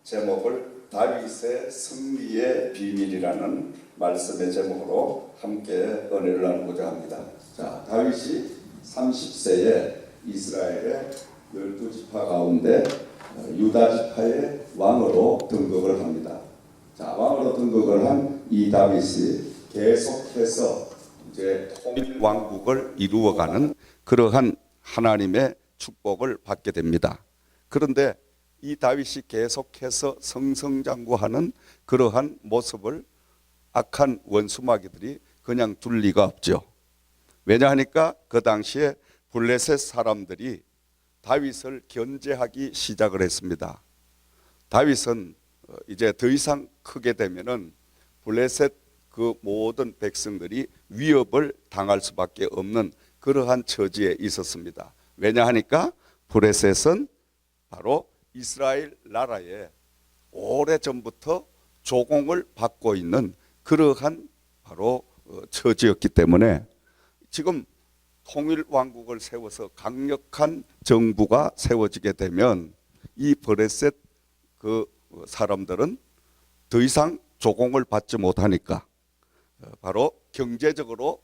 제목을 다윗의 승리의 비밀이라는 말씀의 제목으로 함께 은혜를 나누고자 합니다. 자, 다윗이 30세에 이스라엘의 12지파 가운데 유다 지파의 왕으로 등극을 합니다. 자, 왕으로 등극을 한 이 다윗이 계속해서 이제 통일 왕국을 이루어가는 그러한 하나님의 축복을 받게 됩니다. 그런데 이 다윗이 계속해서 승승장구하는 그러한 모습을 악한 원수마귀들이 그냥 둘 리가 없죠. 왜냐하니까 그 당시에 블레셋 사람들이 다윗을 견제하기 시작을 했습니다. 다윗은 이제 더 이상 크게 되면은 블레셋 그 모든 백성들이 위협을 당할 수밖에 없는 그러한 처지에 있었습니다. 왜냐하니까 블레셋은 바로 이스라엘 나라에 오래전부터 조공을 받고 있는 그러한 바로 처지였기 때문에 지금 통일왕국을 세워서 강력한 정부가 세워지게 되면 이 블레셋 그 사람들은 더 이상 조공을 받지 못하니까 바로 경제적으로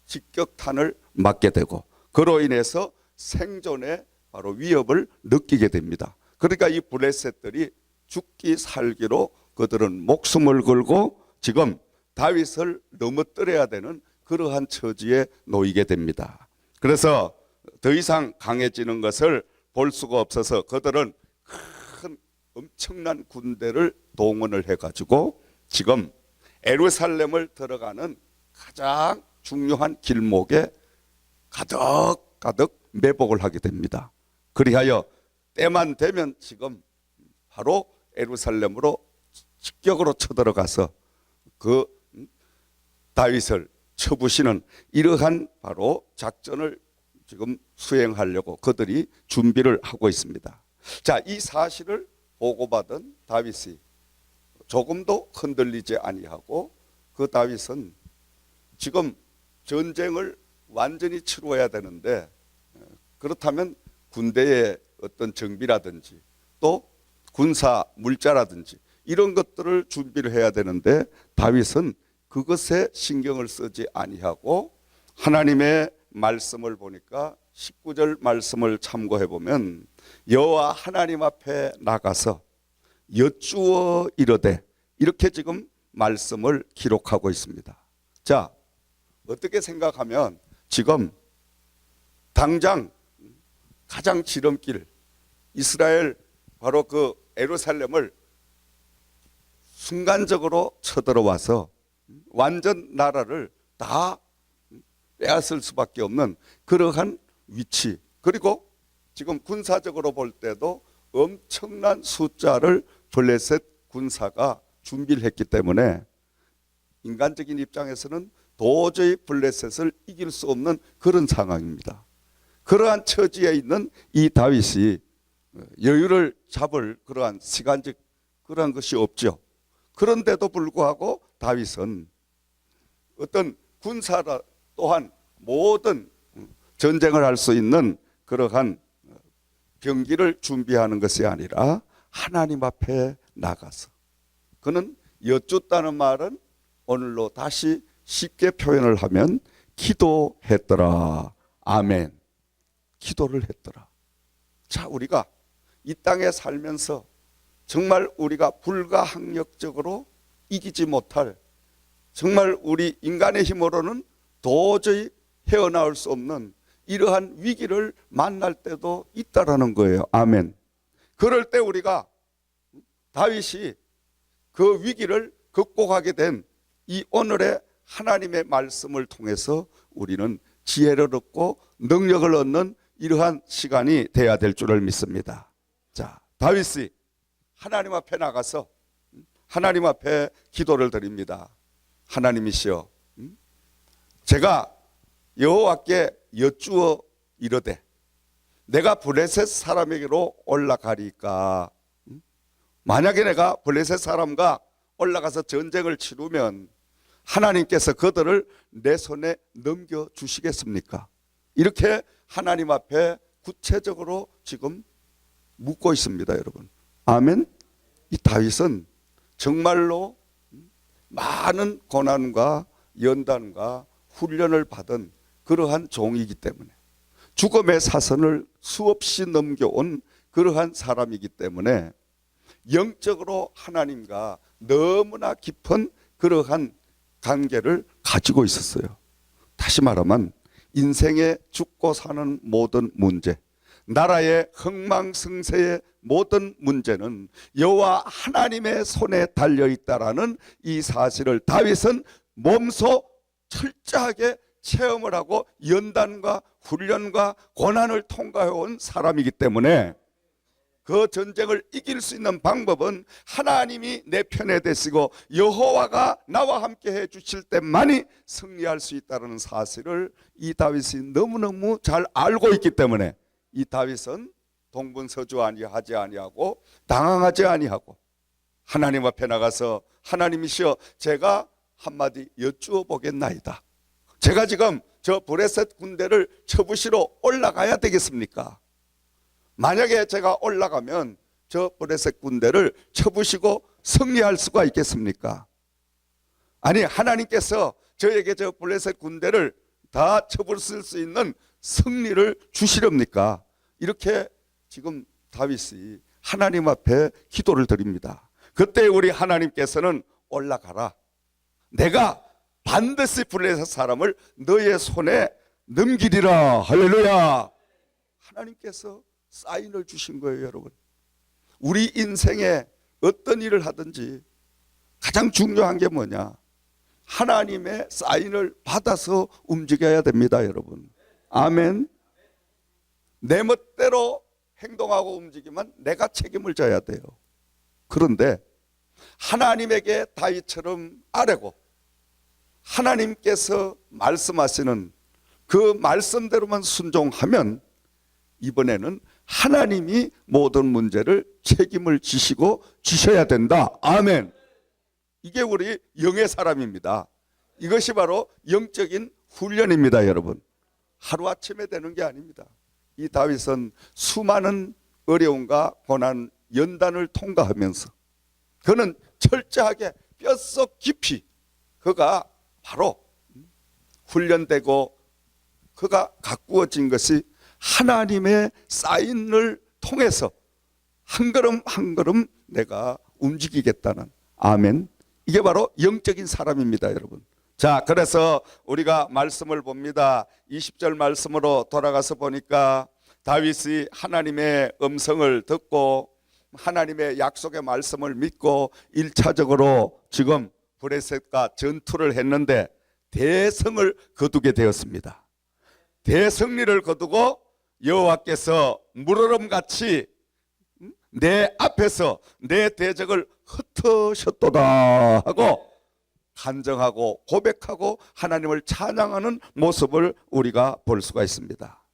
직격탄을 맞게 되고 그로 인해서 생존에 바로 위협을 느끼게 됩니다. 그러니까 이 블레셋들이 죽기 살기로 그들은 목숨을 걸고 지금 다윗을 넘어뜨려야 되는 그러한 처지에 놓이게 됩니다. 그래서 더 이상 강해지는 것을 볼 수가 없어서 그들은 큰 엄청난 군대를 동원을 해가지고 지금 예루살렘을 들어가는 가장 중요한 길목에 가득 매복을 하게 됩니다. 그리하여 때만 되면 지금 바로 예루살렘으로 직격으로 쳐들어가서 그 다윗을 쳐부시는 이러한 바로 작전을 지금 수행하려고 그들이 준비를 하고 있습니다. 자, 이 사실을 보고받은 다윗이 조금도 흔들리지 아니하고 그 다윗은 지금 전쟁을 완전히 치루어야 되는데 그렇다면 군대의 어떤 정비라든지 또 군사 물자라든지 이런 것들을 준비를 해야 되는데 다윗은 그것에 신경을 쓰지 아니하고 하나님의 말씀을 보니까 19절 말씀을 참고해 보면 여호와 하나님 앞에 나가서 여쭈어 이르되 이렇게 지금 말씀을 기록하고 있습니다. 자, 어떻게 생각하면 지금 당장 가장 지름길 이스라엘 바로 그 예루살렘을 순간적으로 쳐들어와서 완전 나라를 다 빼앗을 수밖에 없는 그러한 위치, 그리고 지금 군사적으로 볼 때도 엄청난 숫자를 블레셋 군사가 준비를 했기 때문에 인간적인 입장에서는 도저히 블레셋을 이길 수 없는 그런 상황입니다. 그러한 처지에 있는 이 다윗이 여유를 잡을 그러한 시간적 그러한 것이 없죠. 그런데도 불구하고 다윗은 어떤 군사라 또한 모든 전쟁을 할 수 있는 그러한 병기를 준비하는 것이 아니라 하나님 앞에 나가서 그는 여쭙다는 말은 오늘로 다시 쉽게 표현을 하면 기도했더라. 아멘. 기도를 했더라. 자, 우리가 이 땅에 살면서 정말 우리가 불가항력적으로 이기지 못할 정말 우리 인간의 힘으로는 도저히 헤어나올 수 없는 이러한 위기를 만날 때도 있다라는 거예요. 아멘. 그럴 때 우리가 다윗이 그 위기를 극복하게 된 이 오늘의 하나님의 말씀을 통해서 우리는 지혜를 얻고 능력을 얻는 이러한 시간이 돼야 될 줄을 믿습니다. 자, 다윗이 하나님 앞에 나가서 하나님 앞에 기도를 드립니다. 하나님이시여, 제가 여호와께 여쭈어 이르되 내가 블레셋 사람에게로 올라가리까. 만약에 내가 블레셋 사람과 올라가서 전쟁을 치르면 하나님께서 그들을 내 손에 넘겨주시겠습니까? 이렇게 하나님 앞에 구체적으로 지금 묻고 있습니다, 여러분. 아멘. 이 다윗은 정말로 많은 고난과 연단과 훈련을 받은 그러한 종이기 때문에, 죽음의 사선을 수없이 넘겨온 그러한 사람이기 때문에 영적으로 하나님과 너무나 깊은 그러한 관계를 가지고 있었어요. 다시 말하면 인생의 죽고 사는 모든 문제, 나라의 흥망성쇠의 모든 문제는 여호와 하나님의 손에 달려있다라는 이 사실을 다윗은 몸소 철저하게 체험을 하고 연단과 훈련과 고난을 통과해온 사람이기 때문에 그 전쟁을 이길 수 있는 방법은 하나님이 내 편에 되시고 여호와가 나와 함께 해 주실 때만이 승리할 수 있다는 사실을 이 다윗이 너무너무 잘 알고 있기 때문에 이 다윗은 동분서주 하지 아니하고 당황하지 아니하고 하나님 앞에 나가서 하나님이시여 제가 한마디 여쭈어 보겠나이다. 제가 지금 저 브레셋 군대를 쳐부시러 올라가야 되겠습니까? 만약에 제가 올라가면 저 브레셋 군대를 쳐부시고 승리할 수가 있겠습니까? 아니 하나님께서 저에게 저 블레셋 군대를 다 쳐부술 수 있는 승리를 주시렵니까? 이렇게 지금 다윗이 하나님 앞에 기도를 드립니다. 그때 우리 하나님께서는 올라가라. 내가 반드시 블레셋 사람을 너의 손에 넘기리라. 할렐루야. 하나님께서 사인을 주신 거예요, 여러분. 우리 인생에 어떤 일을 하든지 가장 중요한 게 뭐냐? 하나님의 사인을 받아서 움직여야 됩니다, 여러분. 아멘. 내 멋대로 행동하고 움직이면 내가 책임을 져야 돼요. 그런데 하나님에게 다윗처럼 아뢰고 하나님께서 말씀하시는 그 말씀대로만 순종하면 이번에는 하나님이 모든 문제를 책임을 지시고 주셔야 된다. 아멘. 이게 우리 영의 사람입니다. 이것이 바로 영적인 훈련입니다, 여러분. 하루아침에 되는 게 아닙니다. 이 다윗은 수많은 어려움과 고난, 연단을 통과하면서 그는 철저하게 뼛속 깊이 그가 바로 훈련되고 그가 가꾸어진 것이 하나님의 사인을 통해서 한 걸음 한 걸음 내가 움직이겠다는, 아멘. 이게 바로 영적인 사람입니다, 여러분. 자, 그래서 우리가 말씀을 봅니다. 20절 말씀으로 돌아가서 보니까 다윗이 하나님의 음성을 듣고 하나님의 약속의 말씀을 믿고 1차적으로 지금 브레셋과 전투를 했는데 대성을 거두게 되었습니다. 대승리를 거두고 여호와께서 물어름같이 내 앞에서 내 대적을 흩으셨도다 하고 간증하고 고백하고 하나님을 찬양하는 모습을 우리가 볼 수가 있습니다.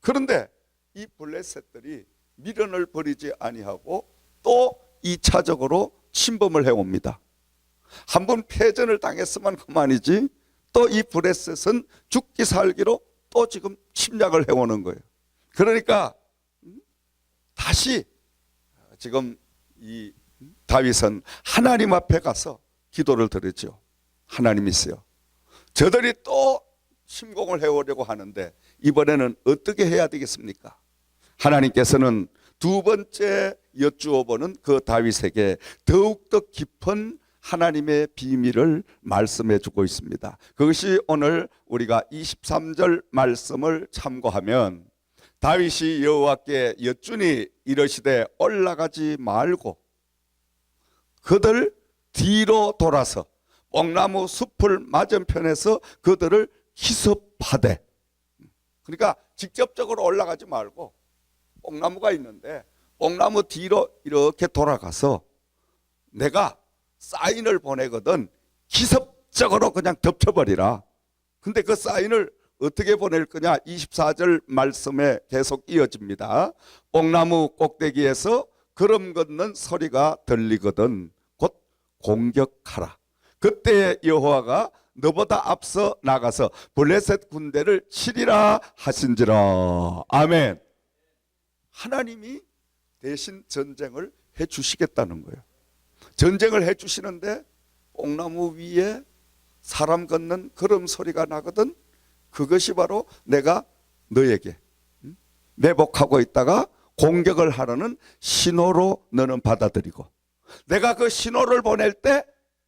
그런데 이 블레셋들이 미련을 버리지 아니하고 또 2차적으로 침범을 해옵니다. 한번 패전을 당했으면 그만이지 또 이 블레셋은 죽기 살기로 또 지금 침략을 해오는 거예요. 그러니까 다시 지금 이 다윗은 하나님 앞에 가서 기도를 드리죠. 하나님이세요, 저들이 또 침공을 해오려고 하는데 이번에는 어떻게 해야 되겠습니까? 하나님께서는 두 번째 여쭈어 보는 그 다윗에게 더욱더 깊은 하나님의 비밀을 말씀해 주고 있습니다. 그것이 오늘 우리가 23절 말씀을 참고하면 다윗이 여호와께 여쭈니 이르시되 올라가지 말고 그들 뒤로 돌아서 뽕나무 숲을 맞은편에서 그들을 기습하되, 그러니까 직접적으로 올라가지 말고 뽕나무가 있는데 뽕나무 뒤로 이렇게 돌아가서 내가 사인을 보내거든 기습적으로 그냥 덮쳐버리라. 근데 그 사인을 어떻게 보낼 거냐? 24절 말씀에 계속 이어집니다. 뽕나무 꼭대기에서 걸음 걷는 소리가 들리거든 곧 공격하라. 그때 여호와가 너보다 앞서 나가서 블레셋 군대를 치리라 하신지라. 아멘. 하나님이 대신 전쟁을 해 주시겠다는 거예요. 전쟁을 해주시는데 뽕나무 위에 사람 걷는 걸음 소리가 나거든. 그것이 바로 내가 너에게 매복하고 있다가 공격을 하려는 신호로 너는 받아들이고, 내가 그 신호를 보낼 때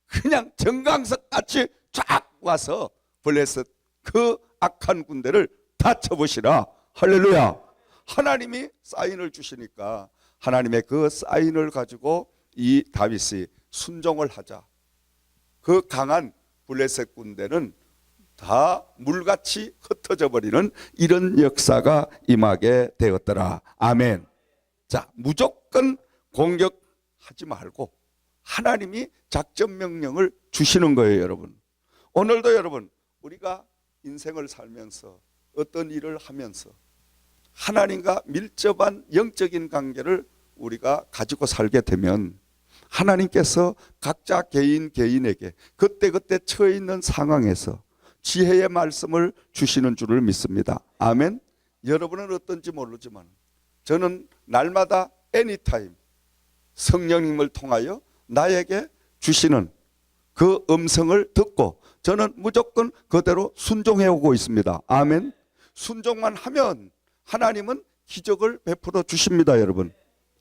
그냥 정강석 같이 쫙 와서 블레셋 그 악한 군대를 다 쳐보시라. 할렐루야. 하나님이 사인을 주시니까 하나님의 그 사인을 가지고 이 다윗이 순종을 하자 그 강한 블레셋 군대는 다 물같이 흩어져 버리는 이런 역사가 임하게 되었더라. 아멘. 자, 무조건 공격하지 말고 하나님이 작전 명령을 주시는 거예요, 여러분. 오늘도 여러분, 우리가 인생을 살면서 어떤 일을 하면서 하나님과 밀접한 영적인 관계를 우리가 가지고 살게 되면 하나님께서 각자 개인에게 그때그때 처해 있는 상황에서 지혜의 말씀을 주시는 줄을 믿습니다. 아멘. 여러분은 어떤지 모르지만 저는 날마다 애니타임 성령님을 통하여 나에게 주시는 그 음성을 듣고 저는 무조건 그대로 순종해 오고 있습니다. 아멘. 순종만 하면 하나님은 기적을 베풀어 주십니다. 여러분,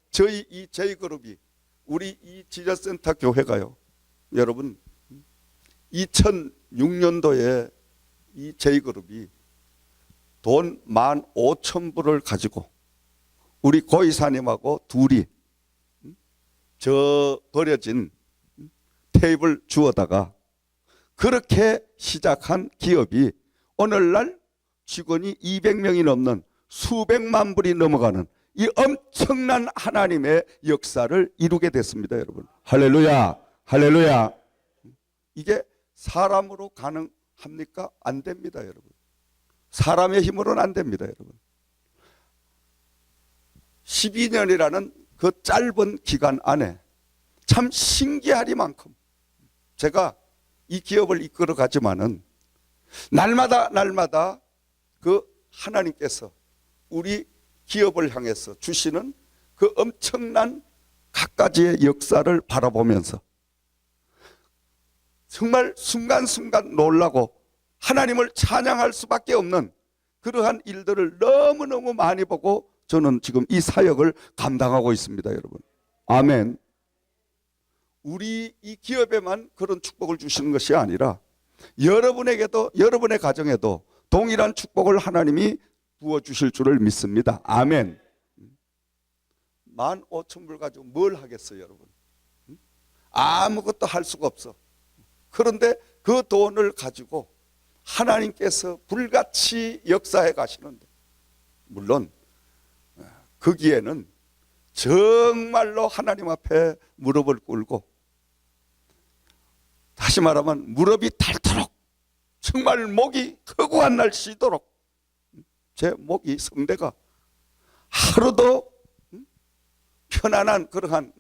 저희 이 J그룹이, 우리 이 지저센터 교회가요, 여러분 2006년도에 이 J그룹이 돈 15,000불을 가지고 우리 고이사님하고 둘이 저 버려진 테이블 주워다가 그렇게 시작한 기업이 오늘날 직원이 200명이 넘는 수백만 불이 넘어가는 이 엄청난 하나님의 역사를 이루게 됐습니다. 여러분, 할렐루야. 할렐루야. 이게 사람으로 가능합니까? 안 됩니다. 여러분, 사람의 힘으로는 안 됩니다. 여러분, 12년이라는 그 짧은 기간 안에 참 신기하리만큼 제가 이 기업을 이끌어 가지만은 날마다 그 하나님께서 우리 기업을 향해서 주시는 그 엄청난 갖가지의 역사를 바라보면서 정말 순간순간 놀라고 하나님을 찬양할 수밖에 없는 그러한 일들을 너무너무 많이 보고 저는 지금 이 사역을 감당하고 있습니다. 여러분, 아멘. 우리 이 기업에만 그런 축복을 주시는 것이 아니라 여러분에게도, 여러분의 가정에도 동일한 축복을 하나님이 부어주실 줄을 믿습니다. 아멘. 15,000불 가지고 뭘 하겠어요, 여러분? 아무것도 할 수가 없어. 그런데 그 돈을 가지고 하나님께서 불같이 역사해 가시는데, 물론 거기에는 정말로 하나님 앞에 무릎을 꿇고, 다시 말하면 무릎이 닳도록, 정말 목이 허구한 날 쉬도록, 제 목이 성대가 하루도 편안한 그러한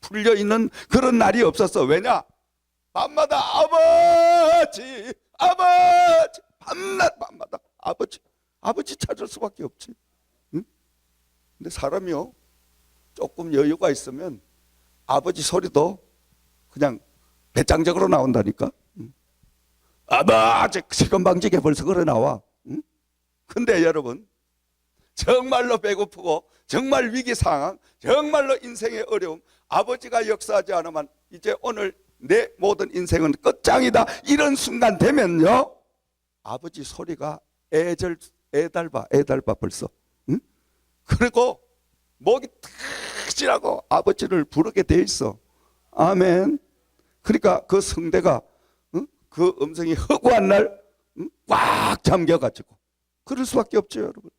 풀려있는 그런 날이 없었어. 왜냐? 밤마다 아버지 밤마다 아버지 찾을 수밖에 없지. 근데 사람이요, 조금 여유가 있으면 아버지 소리도 그냥 배짱적으로 나온다니까. 아버지 건방지게 벌써 그래 나와. 근데 여러분, 정말로 배고프고 정말 위기 상황, 정말로 인생의 어려움, 아버지가 역사하지 않으면 이제 오늘 내 모든 인생은 끝장이다, 이런 순간 되면요, 아버지 소리가 애달바 벌써. 그리고 목이 탁 지라고 아버지를 부르게 돼 있어. 아멘. 그러니까 그 성대가, 그 음성이 허구한 날 꽉 잠겨가지고 그럴 수밖에 없죠. 여러분,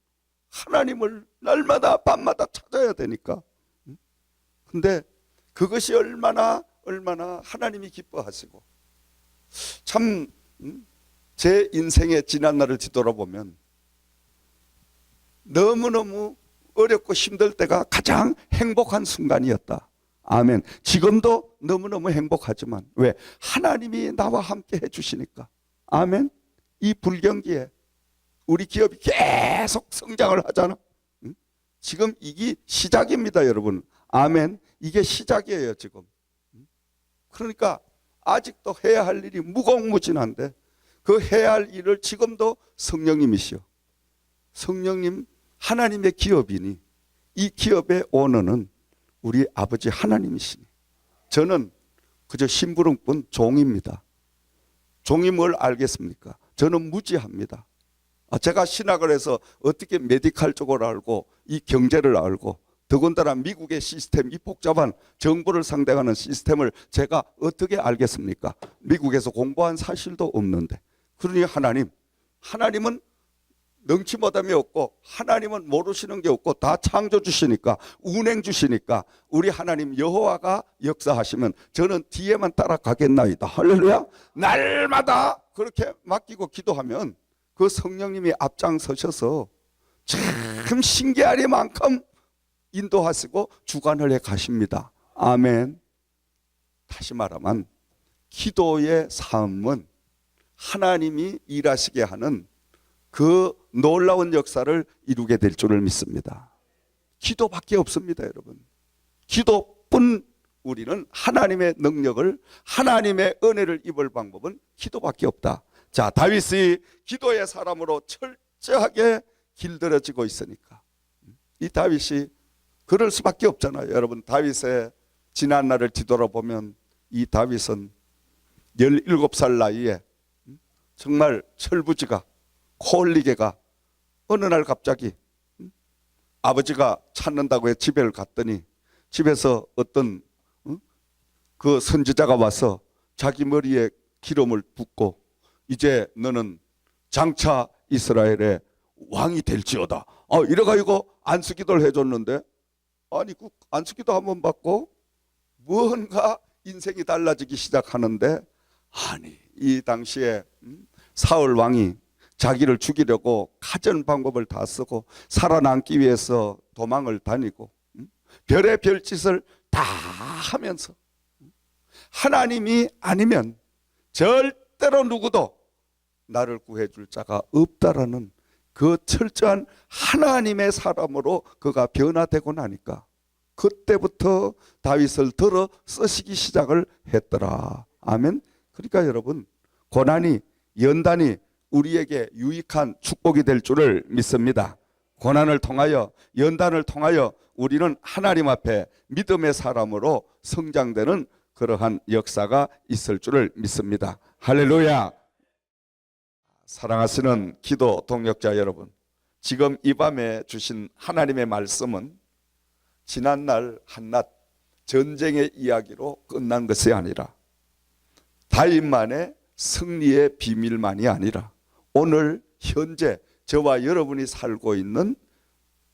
하나님을 날마다 밤마다 찾아야 되니까. 근데 그것이 얼마나 하나님이 기뻐하시고, 참 제 인생의 지난 날을 뒤돌아보면 너무너무 어렵고 힘들 때가 가장 행복한 순간이었다. 아멘. 지금도 너무너무 행복하지만 왜? 하나님이 나와 함께 해주시니까. 아멘. 이 불경기에 우리 기업이 계속 성장을 하잖아. 지금 이게 시작입니다, 여러분. 아멘. 이게 시작이에요, 지금. 그러니까 아직도 해야 할 일이 무궁무진한데 그 해야 할 일을 지금도 성령님이시여, 성령님 하나님의 기업이니 이 기업의 오너는 우리 아버지 하나님이시니 저는 그저 심부름꾼 종입니다. 종이 뭘 알겠습니까? 저는 무지합니다. 제가 신학을 해서 어떻게 메디칼 쪽을 알고 이 경제를 알고 더군다나 미국의 시스템, 이 복잡한 정부를 상대하는 시스템을 제가 어떻게 알겠습니까? 미국에서 공부한 사실도 없는데. 그러니 하나님은 능치 못함이 없고 하나님은 모르시는 게 없고 다 창조 주시니까, 운행 주시니까 우리 하나님 여호와가 역사하시면 저는 뒤에만 따라가겠나이다. 할렐루야. 날마다 그렇게 맡기고 기도하면 그 성령님이 앞장서셔서 참 신기하리만큼 인도하시고 주관을 해 가십니다. 아멘. 다시 말하면 기도의 삶은 하나님이 일하시게 하는 그 놀라운 역사를 이루게 될 줄을 믿습니다. 기도밖에 없습니다, 여러분. 기도뿐 우리는 하나님의 능력을, 하나님의 은혜를 입을 방법은 기도밖에 없다. 자, 다윗이 기도의 사람으로 철저하게 길들여지고 있으니까 이 다윗이 그럴 수밖에 없잖아요. 여러분, 다윗의 지난 날을 뒤돌아보면 이 다윗은 17살 나이에 정말 철부지가 콜리게가 어느 날 갑자기 아버지가 찾는다고 해 집에 갔더니 집에서 어떤 그 선지자가 와서 자기 머리에 기름을 붓고 이제 너는 장차 이스라엘의 왕이 될지어다. 이래가지고 안수기도를 해줬는데, 아니 그 안수기도 한번 받고 뭔가 인생이 달라지기 시작하는데, 아니 이 당시에 사울 왕이 자기를 죽이려고 가전 방법을 다 쓰고 살아남기 위해서 도망을 다니고 별의 별짓을 다 하면서 하나님이 아니면 절대로 누구도 나를 구해줄 자가 없다라는 그 철저한 하나님의 사람으로 그가 변화되고 나니까 그때부터 다윗을 들어 쓰시기 시작을 했더라. 아멘. 그러니까 여러분, 고난이, 연단이 우리에게 유익한 축복이 될 줄을 믿습니다. 고난을 통하여, 연단을 통하여 우리는 하나님 앞에 믿음의 사람으로 성장되는 그러한 역사가 있을 줄을 믿습니다. 할렐루야. 사랑하시는 기도 동역자 여러분, 지금 이 밤에 주신 하나님의 말씀은 지난날 한낮 전쟁의 이야기로 끝난 것이 아니라 다윗만의 승리의 비밀만이 아니라 오늘 현재 저와 여러분이 살고 있는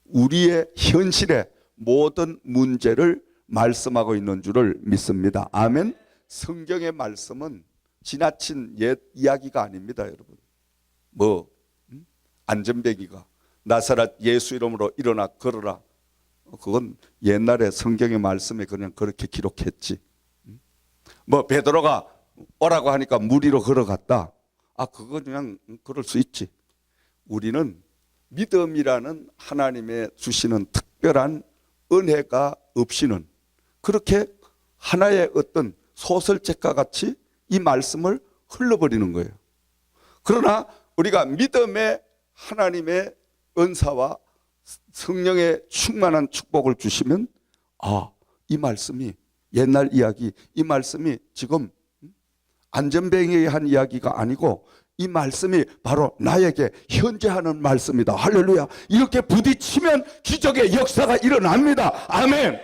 우리의 현실의 모든 문제를 말씀하고 있는 줄을 믿습니다. 아멘. 성경의 말씀은 지나친 옛 이야기가 아닙니다, 여러분. 안전뱅이가 나사렛 예수 이름으로 일어나 걸어라, 그건 옛날에 성경의 말씀에 그냥 그렇게 기록했지. 베드로가 오라고 하니까 물 위로 걸어갔다, 그거 그냥 그럴 수 있지. 우리는 믿음이라는 하나님의 주시는 특별한 은혜가 없이는 그렇게 하나의 어떤 소설책과 같이 이 말씀을 흘러버리는 거예요. 그러나 우리가 믿음의 하나님의 은사와 성령의 충만한 축복을 주시면, 이 말씀이 옛날 이야기, 이 말씀이 지금 안전뱅이에 한 이야기가 아니고 이 말씀이 바로 나에게 현재 하는 말씀이다. 할렐루야. 이렇게 부딪히면 기적의 역사가 일어납니다. 아멘.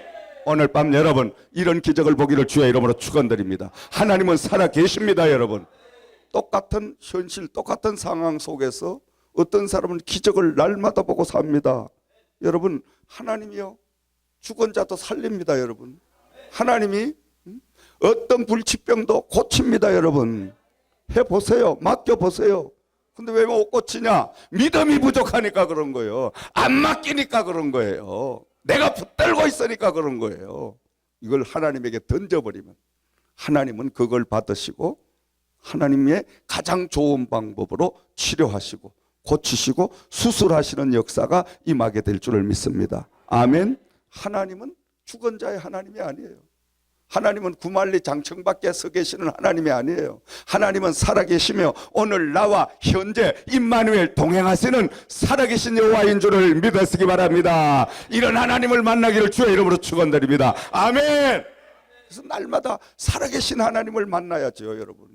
오늘 밤 여러분, 이런 기적을 보기를 주의 이름으로 축원드립니다. 하나님은 살아 계십니다. 여러분, 똑같은 현실, 똑같은 상황 속에서 어떤 사람은 기적을 날마다 보고 삽니다. 여러분, 하나님이요 죽은 자도 살립니다. 여러분, 하나님이 어떤 불치병도 고칩니다. 여러분, 해보세요. 맡겨보세요. 근데 왜 못 고치냐? 믿음이 부족하니까 그런 거예요. 안 맡기니까 그런 거예요. 내가 붙들고 있으니까 그런 거예요. 이걸 하나님에게 던져버리면 하나님은 그걸 받으시고 하나님의 가장 좋은 방법으로 치료하시고 고치시고 수술하시는 역사가 임하게 될 줄을 믿습니다. 아멘. 하나님은 죽은 자의 하나님이 아니에요. 하나님은 구만리 장청밖에 서 계시는 하나님이 아니에요. 하나님은 살아계시며 오늘 나와 현재 임마누엘 동행하시는 살아계신 여호와인 줄을 믿으시기 바랍니다. 이런 하나님을 만나기를 주의 이름으로 축원드립니다. 아멘. 그래서 날마다 살아계신 하나님을 만나야죠, 여러분.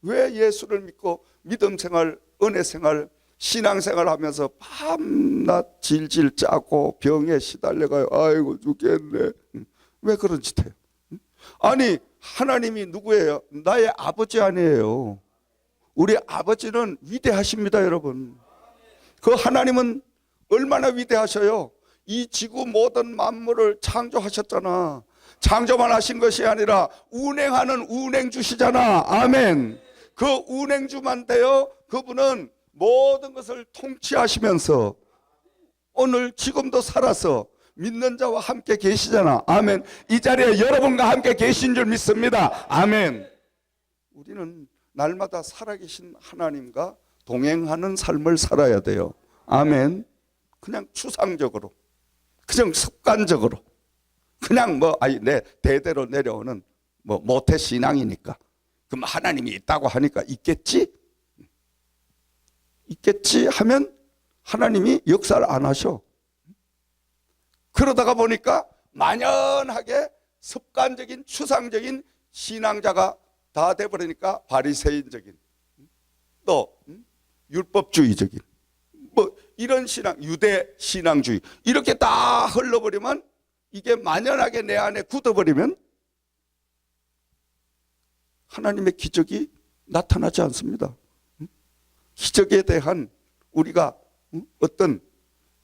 왜 예수를 믿고 믿음 생활, 은혜 생활, 신앙 생활 하면서 밤낮 질질 짜고 병에 시달려가요. 아이고 죽겠네. 왜 그런 짓 해요? 아니 하나님이 누구예요? 나의 아버지 아니에요. 우리 아버지는 위대하십니다, 여러분. 그 하나님은 얼마나 위대하셔요. 이 지구 모든 만물을 창조하셨잖아. 창조만 하신 것이 아니라 운행하는 운행주시잖아. 아멘. 그 운행주만 되어 그분은 모든 것을 통치하시면서 오늘 지금도 살아서 믿는 자와 함께 계시잖아. 아멘. 이 자리에 여러분과 함께 계신 줄 믿습니다. 아멘. 우리는 날마다 살아계신 하나님과 동행하는 삶을 살아야 돼요. 아멘. 그냥 추상적으로, 그냥 습관적으로, 그냥 내 대대로 내려오는 모태 신앙이니까. 그럼 하나님이 있다고 하니까 있겠지? 있겠지 하면 하나님이 역사를 안 하셔. 그러다가 보니까 만연하게 습관적인 추상적인 신앙자가 다 돼버리니까 바리새인적인, 또 율법주의적인 이런 신앙, 유대 신앙주의 이렇게 다 흘러버리면, 이게 만연하게 내 안에 굳어버리면 하나님의 기적이 나타나지 않습니다. 기적에 대한 우리가 어떤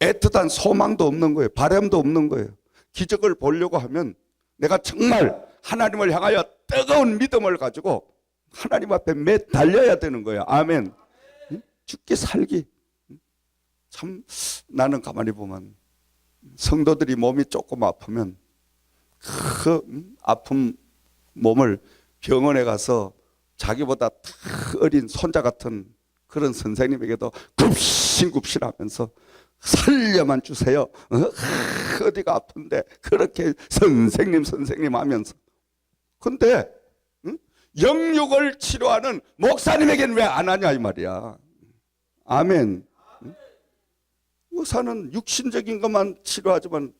애틋한 소망도 없는 거예요. 바람도 없는 거예요. 기적을 보려고 하면 내가 정말 하나님을 향하여 뜨거운 믿음을 가지고 하나님 앞에 매달려야 되는 거예요. 아멘. 죽기 살기. 참 나는 가만히 보면 성도들이 몸이 조금 아프면 그 아픈 몸을 병원에 가서 자기보다 더 어린 손자 같은 그런 선생님에게도 굽신굽신하면서 살려만 주세요. 어디가 아픈데 그렇게 선생님 하면서. 근데 영육을 치료하는 목사님에게는 왜 안 하냐 이 말이야. 아멘. 의사는 육신적인 것만 치료하지만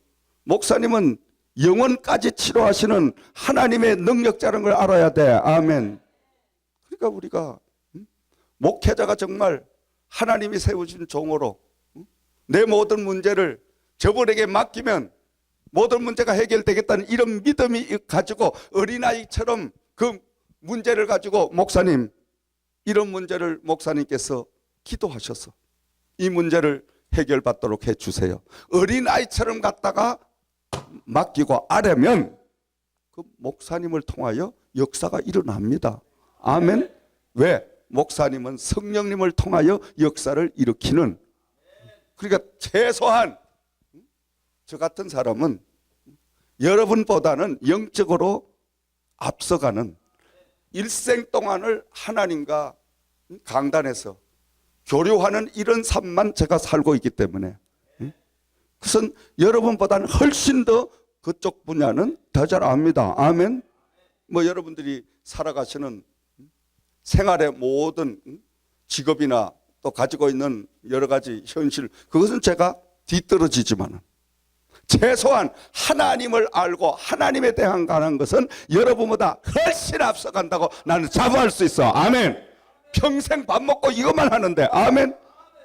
목사님은 영혼까지 치료하시는 하나님의 능력자라는 걸 알아야 돼. 아멘. 그러니까 우리가 목회자가 정말 하나님이 세우신 종으로 내 모든 문제를 저분에게 맡기면 모든 문제가 해결되겠다는 이런 믿음이 가지고 어린아이처럼 그 문제를 가지고 목사님, 이런 문제를 목사님께서 기도하셔서 이 문제를 해결받도록 해주세요. 어린아이처럼 갖다가 맡기고 아뢰면 그 목사님을 통하여 역사가 일어납니다. 아멘. 왜? 목사님은 성령님을 통하여 역사를 일으키는, 그러니까 최소한 저 같은 사람은 여러분보다는 영적으로 앞서가는 일생 동안을 하나님과 강단에서 교류하는 이런 삶만 제가 살고 있기 때문에, 그것은 여러분보다는 훨씬 더 그쪽 분야는 더 잘 압니다. 아멘. 여러분들이 살아가시는 생활의 모든 직업이나 또 가지고 있는 여러 가지 현실, 그것은 제가 뒤떨어지지만 최소한 하나님을 알고 하나님에 대한 가는 것은 여러분보다 훨씬 앞서간다고 나는 자부할 수 있어. 아멘. 평생 밥 먹고 이것만 하는데, 아멘.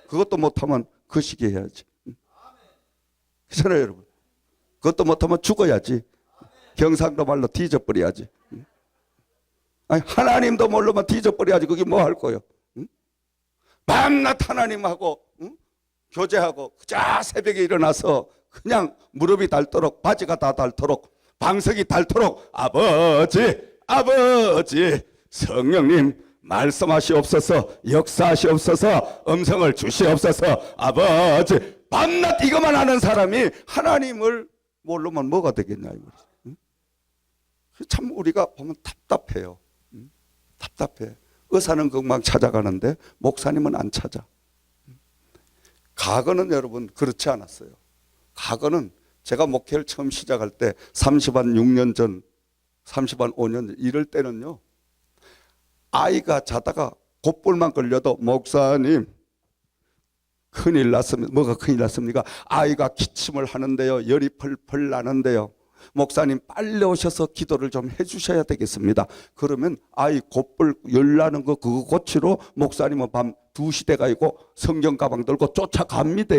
그것도 못하면 거시기 해야지. 그렇잖아요, 여러분. 그것도 못하면 죽어야지. 경상도 말로 뒤져버려야지. 아니, 하나님도 모르면 뒤져버려야지. 그게 뭐 할 거예요? 밤낮 하나님하고 교제하고 그저 새벽에 일어나서 그냥 무릎이 닳도록, 바지가 다 닳도록, 방석이 닳도록 아버지 성령님 말씀하시옵소서, 역사하시옵소서, 음성을 주시옵소서, 아버지, 밤낮 이것만 하는 사람이 하나님을 모르면 뭐가 되겠냐 이 말이죠. 참 우리가 보면 답답해요. 답답해. 의사는 금방 찾아가는데 목사님은 안 찾아. 과거는 여러분 그렇지 않았어요. 과거는 제가 목회를 처음 시작할 때 36년 전 30한 5년 이럴 때는요, 아이가 자다가 곧볼만 걸려도 목사님 큰일 났습니다. 뭐가 큰일 났습니까? 아이가 기침을 하는데요, 열이 펄펄 나는데요, 목사님 빨리 오셔서 기도를 좀 해주셔야 되겠습니다. 그러면 아이 곧볼 열 나는 거 그거 고치러 목사님은 밤 2시 돼가 있고 성경 가방 들고 쫓아갑니다.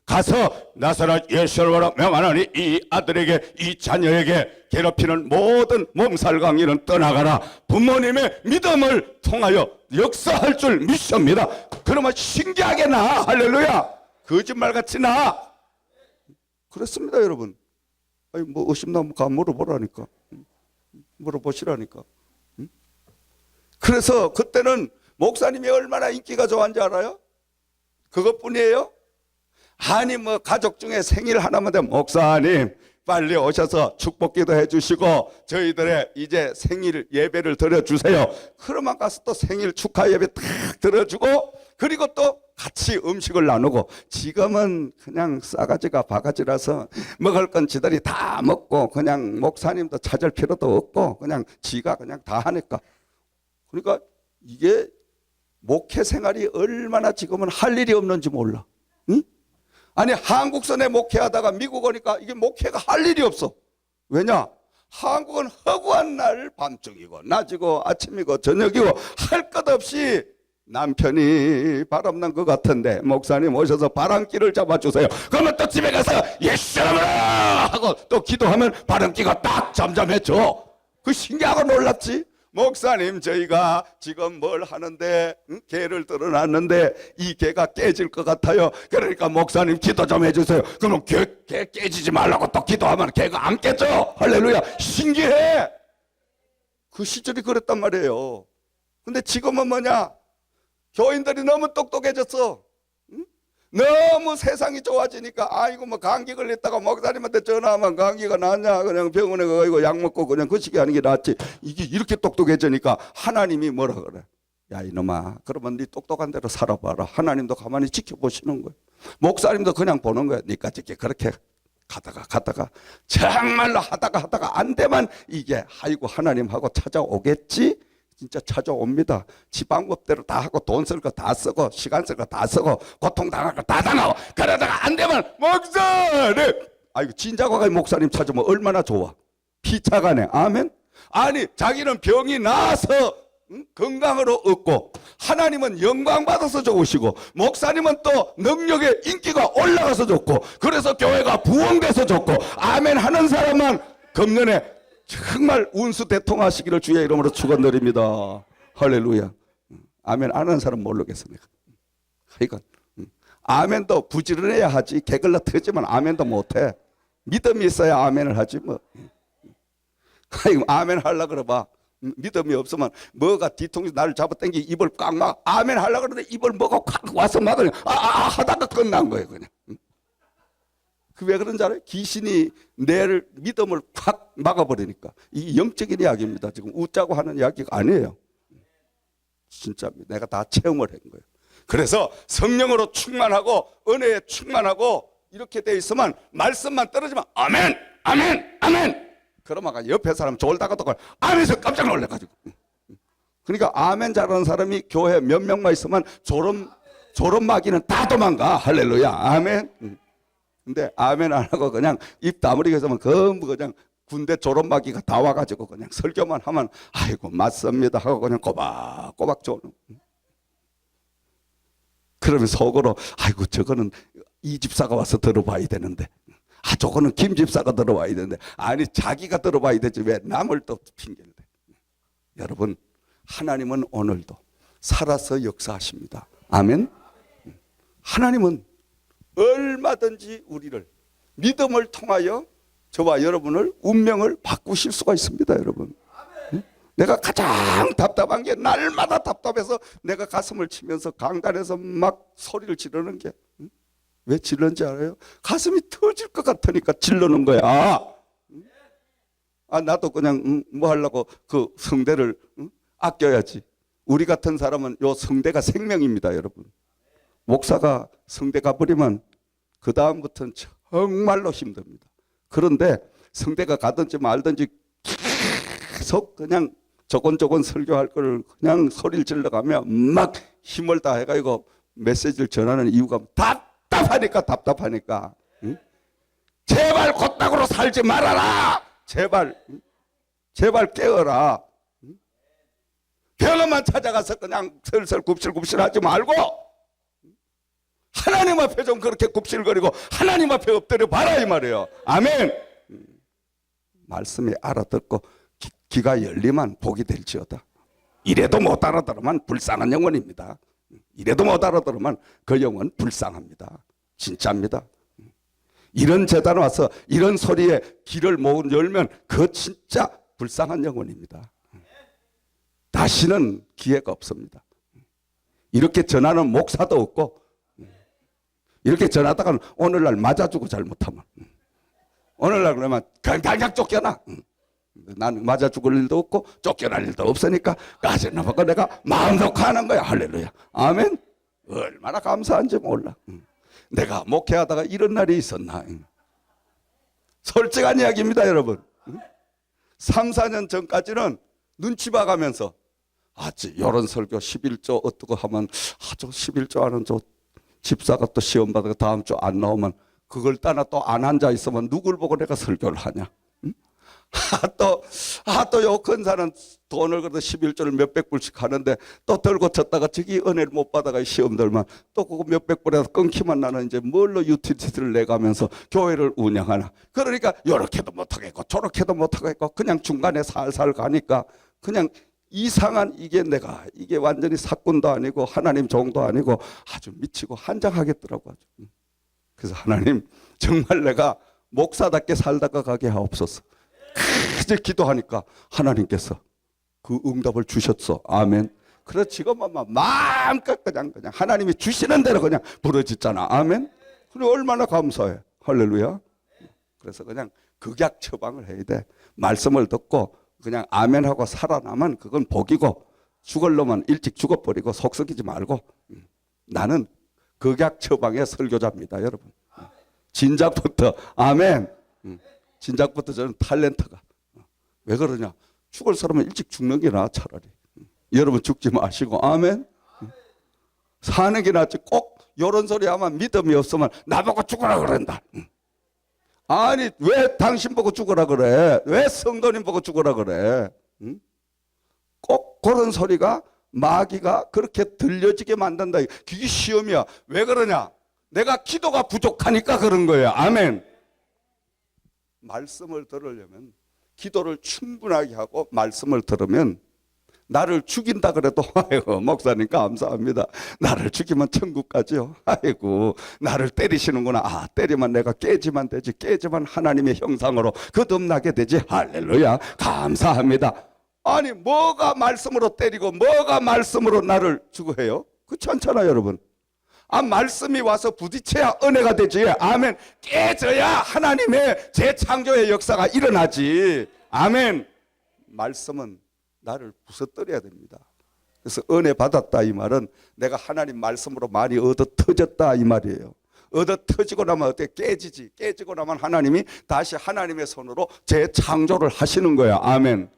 가서 나사렛 예수로 명하노니 이 아들에게 이 자녀에게 괴롭히는 모든 몸살 강의는 떠나가라. 부모님의 믿음을 통하여 역사할 줄 믿습니다. 그러면 신기하게 나. 할렐루야. 거짓말같이 나. 그렇습니다 여러분. 아니 뭐 의심나면 가 물어보라니까. 물어보시라니까. 그래서 그때는 목사님이 얼마나 인기가 좋았는지 알아요? 그것뿐이에요? 아니 뭐 가족 중에 생일 하나만 되면 목사님 빨리 오셔서 축복기도 해주시고 저희들의 이제 생일 예배를 드려주세요. 그러면 가서 또 생일 축하 예배 탁 드려주고 그리고 또 같이 음식을 나누고, 지금은 그냥 싸가지가 바가지라서 먹을 건 지들이 다 먹고 그냥 목사님도 찾을 필요도 없고 그냥 지가 그냥 다 하니까. 그러니까 이게 목회 생활이 얼마나 지금은 할 일이 없는지 몰라. 응? 아니 한국선에 목회하다가 미국 오니까 이게 목회가 할 일이 없어. 왜냐? 한국은 허구한 날 밤중이고 낮이고 아침이고 저녁이고 할 것 없이 남편이 바람난 것 같은데 목사님 오셔서 바람기를 잡아주세요. 그러면 또 집에 가서 예수님으로 하고 또 기도하면 바람기가 딱 잠잠해져. 그 신기하고 놀랍지? 목사님 저희가 지금 뭘 하는데 개를 들어놨는데 이 개가 깨질 것 같아요. 그러니까 목사님 기도 좀 해주세요. 그럼 개 깨지지 말라고 또 기도하면 개가 안 깨져. 할렐루야. 신기해. 그 시절이 그랬단 말이에요. 근데 지금은 뭐냐? 교인들이 너무 똑똑해졌어. 너무 세상이 좋아지니까 아이고 뭐 감기 걸렸다가 목사님한테 전화하면 감기가 낫냐 그냥 병원에 가고 약 먹고 그냥 그 시기 하는 게 낫지. 이게 이렇게 똑똑해지니까 하나님이 뭐라 그래? 야 이놈아 그러면 네 똑똑한 대로 살아봐라. 하나님도 가만히 지켜보시는 거예요. 목사님도 그냥 보는 거예요. 니까지 그렇게 가다가 정말로 하다가 안 되면 이게 아이고 하나님하고 찾아오겠지. 진짜 찾아옵니다. 지 방법대로 다 하고 돈 쓸 거 다 쓰고 시간 쓸 거 다 쓰고 고통당할 거 다 당하고 그러다가 안 되면 목사님 아이고 진작에 목사님 찾으면 얼마나 좋아. 피차가네. 아멘. 아니 자기는 병이 나서 건강으로 얻고 하나님은 영광 받아서 좋으시고 목사님은 또 능력의 인기가 올라가서 좋고 그래서 교회가 부흥돼서 좋고 아멘 하는 사람만 금년에 정말 운수 대통하시기를 주의 이름으로 축원드립니다. 할렐루야. 아멘 안 하는 사람 모르겠습니까? 이건 아멘도 부지런해야 하지. 개걸러 터지면 아멘도 못해. 믿음이 있어야 아멘을 하지 뭐. 아멘 하려고 그러봐. 믿음이 없으면 뭐가 뒤통수 나를 잡아당기 입을 꽉 막 아멘 하려고 그러는데 입을 먹고 꽉 와서 막으면 하다가 끝난 거예요 그냥. 그 왜 그런지 알아요? 귀신이 내 믿음을 확 막아버리니까. 이 영적인 이야기입니다. 지금 웃자고 하는 이야기가 아니에요. 진짜 내가 다 체험을 한 거예요. 그래서 성령으로 충만하고 은혜에 충만하고 이렇게 돼 있으면 말씀만 떨어지면 아멘 아멘 아멘 그러면 옆에 사람 졸다가도 아멘에서 깜짝 놀래가지고. 그러니까 아멘 잘하는 사람이 교회 몇 명만 있으면 졸업마귀는 다 도망가. 할렐루야. 아멘. 근데 아멘 안 하고 그냥 입 다물이게 있으면 전부 그냥 군대 졸업마귀가 다 와가지고 그냥 설교만 하면 아이고 맞습니다 하고 그냥 꼬박꼬박 조는. 그러면 속으로 아이고 저거는 이 집사가 와서 들어봐야 되는데 저거는 김 집사가 들어봐야 되는데 아니 자기가 들어봐야 되지 왜 남을 또 핑계를 대. 여러분 하나님은 오늘도 살아서 역사하십니다. 아멘. 하나님은 얼마든지 우리를 믿음을 통하여 저와 여러분을 운명을 바꾸실 수가 있습니다. 여러분 내가 가장 답답한 게 날마다 답답해서 내가 가슴을 치면서 강단에서 막 소리를 지르는 게 왜 지르는지 알아요? 가슴이 터질 것 같으니까 지르는 거야. 나도 그냥 뭐 하려고 그 성대를 아껴야지. 우리 같은 사람은 요 성대가 생명입니다. 여러분 목사가 성대 가버리면 그 다음부터는 정말로 힘듭니다. 그런데 성대가 가든지 말든지 계속 그냥 조곤조곤 설교할 걸 그냥 소리를 질러가며 막 힘을 다해가지고 메시지를 전하는 이유가 답답하니까 응? 제발 곧다구로 살지 말아라. 제발 깨어라. 병원만 찾아가서 그냥 슬슬 굽실굽실하지 말고 하나님 앞에 좀 그렇게 굽실거리고 하나님 앞에 엎드려 봐라 이 말이에요. 아멘. 말씀이 알아듣고 귀가 열리면 복이 될지어다. 이래도 못 알아들으면 불쌍한 영혼입니다. 이래도 못 알아들으면 그 영혼 불쌍합니다. 진짜입니다. 이런 재단에 와서 이런 소리에 귀를 못 열면 그 진짜 불쌍한 영혼입니다. 다시는 기회가 없습니다. 이렇게 전하는 목사도 없고 이렇게 전하다가 오늘날 맞아주고 잘못하면 오늘날 그러면 당장 쫓겨나. 나는 맞아 죽을 일도 없고 쫓겨날 일도 없으니까 까지나보고 내가 마음 놓고 하는 거야. 할렐루야. 아멘. 얼마나 감사한지 몰라. 내가 목회하다가 이런 날이 있었나. 솔직한 이야기입니다 여러분. 3, 4년 전까지는 눈치 봐가면서 이런 설교 11조 어떻게 하면 저 11조 하는 저 집사가 또 시험 받아서 다음 주 안 나오면 그걸 따나 또 안 앉아 있으면 누굴 보고 내가 설교를 하냐. 또 요 근사는 돈을 그래도 11조를 몇백 불씩 하는데 또 들고 쳤다가 저기 은혜를 못 받아가 시험 들면 또 그거 몇백 불에서 끊기만 나는 이제 뭘로 유틸리티를 내가면서 교회를 운영하나. 그러니까 요렇게도 못하겠고 저렇게도 못하겠고 그냥 중간에 살살 가니까 그냥 이상한 이게 완전히 사꾼도 아니고 하나님 종도 아니고 아주 미치고 한장하겠더라고. 아주. 그래서 하나님 정말 내가 목사답게 살다가 가게 하옵소서. 이제 기도하니까 하나님께서 그 응답을 주셨어. 아멘. 그래서 지금은 마음껏 그냥 하나님이 주시는 대로 그냥 부러지잖아. 아멘. 그래 얼마나 감사해. 할렐루야. 그래서 그냥 극약 처방을 해야 돼. 말씀을 듣고 그냥 아멘하고 살아나면 그건 복이고 죽을 놈은 일찍 죽어버리고 속 썩이지 말고. 나는 극약 처방의 설교자입니다 여러분. 진작부터 아멘. 진작부터 저는 탤런트가. 왜 그러냐. 죽을 사람은 일찍 죽는 게 나아 차라리. 여러분 죽지 마시고 아멘. 사는 게 낫지. 꼭 이런 소리 하면 믿음이 없으면 나보고 죽으라 그런다. 아니 왜 당신 보고 죽으라 그래. 왜 성도님 보고 죽으라 그래. 꼭 그런 소리가 마귀가 그렇게 들려지게 만든다. 그게 시험이야. 왜 그러냐. 내가 기도가 부족하니까 그런 거예요. 아멘. 말씀을 들으려면 기도를 충분하게 하고 말씀을 들으면 나를 죽인다 그래도 아이고 목사님 감사합니다. 나를 죽이면 천국 가죠. 아이고 나를 때리시는구나. 때리면 내가 깨지만 되지. 깨지만 하나님의 형상으로 거듭나게 되지. 할렐루야. 감사합니다. 아니 뭐가 말씀으로 때리고 뭐가 말씀으로 나를 죽어해요? 그렇지 않잖아요 여러분. 말씀이 와서 부딪혀야 은혜가 되지. 아멘. 깨져야 하나님의 재창조의 역사가 일어나지. 아멘. 말씀은 나를 부서뜨려야 됩니다. 그래서 은혜 받았다 이 말은 내가 하나님 말씀으로 많이 얻어 터졌다 이 말이에요. 얻어 터지고 나면 어떻게 깨지지. 깨지고 나면 하나님이 다시 하나님의 손으로 재창조를 하시는 거야. 아멘.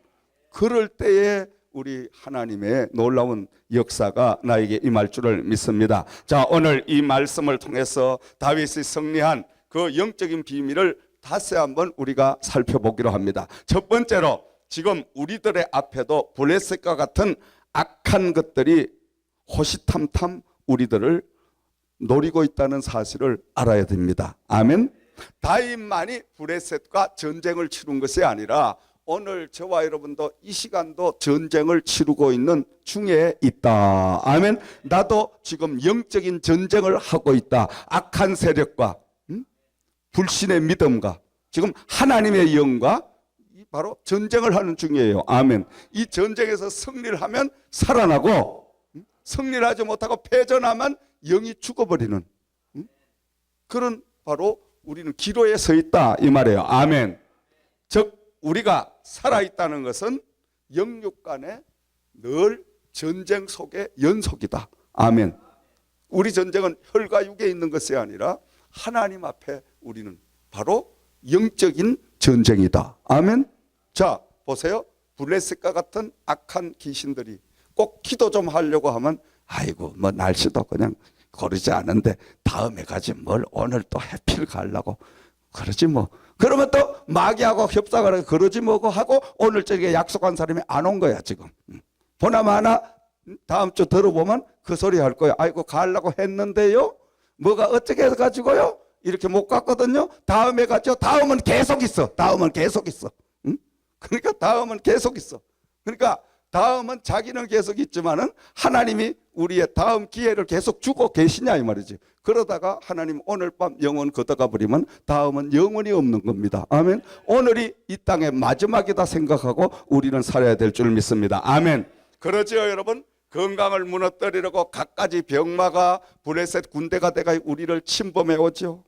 그럴 때에 우리 하나님의 놀라운 역사가 나에게 임할 줄을 믿습니다. 자, 오늘 이 말씀을 통해서 다윗이 승리한 그 영적인 비밀을 다시 한번 우리가 살펴보기로 합니다. 첫 번째로 지금 우리들의 앞에도 블레셋과 같은 악한 것들이 호시탐탐 우리들을 노리고 있다는 사실을 알아야 됩니다. 아멘. 다윗만이 블레셋과 전쟁을 치른 것이 아니라 오늘 저와 여러분도 이 시간도 전쟁을 치르고 있는 중에 있다. 아멘. 나도 지금 영적인 전쟁을 하고 있다. 악한 세력과 불신의 믿음과 지금 하나님의 영과 바로 전쟁을 하는 중이에요. 아멘. 이 전쟁에서 승리를 하면 살아나고 승리를 하지 못하고 패전하면 영이 죽어버리는 그런 바로 우리는 기로에 서 있다 이 말이에요. 아멘. 즉 우리가 살아있다는 것은 영육 간에 늘 전쟁 속의 연속이다. 아멘. 우리 전쟁은 혈과 육에 있는 것이 아니라 하나님 앞에 우리는 바로 영적인 전쟁이다. 아멘. 자 보세요. 블레셋과 같은 악한 귀신들이 꼭 기도 좀 하려고 하면 아이고 뭐 날씨도 그냥 고르지 않은데 다음에 가지 뭘 오늘 또 해필 가려고 그러지 뭐. 그러면 또 마귀하고 협상을 하고 그러지 뭐고 하고 오늘 저녁에 약속한 사람이 안 온 거야 지금. 보나마나 다음 주 들어보면 그 소리 할 거야. 아이고 가려고 했는데요. 뭐가 어떻게 해가지고요. 이렇게 못 갔거든요. 다음에 가죠. 다음은 계속 있어. 다음은 계속 있어. 응? 그러니까 다음은 계속 있어. 그러니까 다음은 자기는 계속 있지만은 하나님이 우리의 다음 기회를 계속 주고 계시냐 이 말이지. 그러다가 하나님 오늘 밤 영원 걷어가 버리면 다음은 영원히 없는 겁니다. 아멘. 오늘이 이 땅의 마지막이다 생각하고 우리는 살아야 될 줄 믿습니다. 아멘. 그러지요 여러분. 건강을 무너뜨리려고 갖가지 병마가 블레셋 군대가 돼가 우리를 침범해 오죠.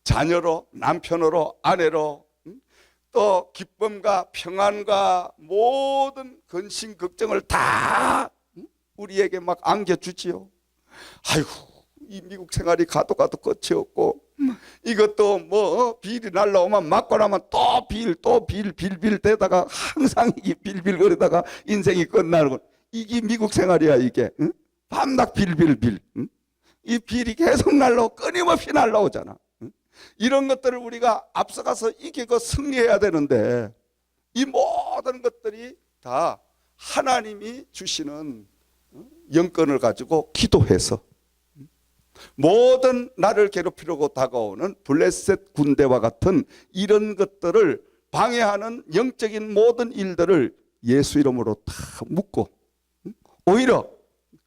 자녀로, 남편으로, 아내로, 또 기쁨과 평안과 모든 근심 걱정을 다 우리에게 막 안겨주지요. 아이고 이 미국 생활이 가도 끝이 없고 이것도 뭐 비일이 날라오면 맞고 나면 또 빌 대다가 항상 이 빌거리다가 인생이 끝나는 이게 미국 생활이야 이게. 응? 밤낮 빌. 응? 이 빌이 계속 날라오고 끊임없이 날라오잖아. 응? 이런 것들을 우리가 앞서가서 이기고 승리해야 되는데 이 모든 것들이 다 하나님이 주시는 영권을 가지고 기도해서 모든 나를 괴롭히려고 다가오는 블레셋 군대와 같은 이런 것들을 방해하는 영적인 모든 일들을 예수 이름으로 다 묶고 오히려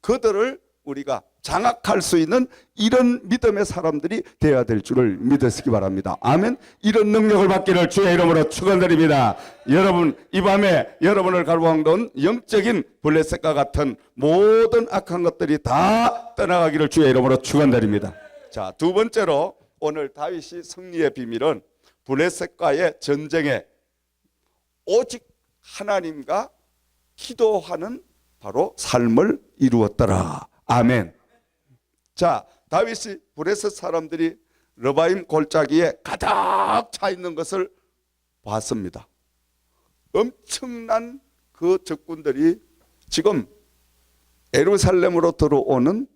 그들을 우리가 장악할 수 있는 이런 믿음의 사람들이 되어야 될 줄을 믿으시기 바랍니다. 아멘. 이런 능력을 받기를 주의 이름으로 축원드립니다. 여러분 이 밤에 여러분을 갈망하는 영적인 블레셋과 같은 모든 악한 것들이 다 떠나가기를 주의 이름으로 축원드립니다. 자, 두 번째로 오늘 다윗이 승리의 비밀은 블레셋과의 전쟁에 오직 하나님과 기도하는 바로 삶을 이루었더라. 아멘. 자, 다윗이 블레셋 사람들이 러바임 골짜기에 가득 차 있는 것을 봤습니다. 엄청난 그 적군들이 지금 예루살렘으로 들어오는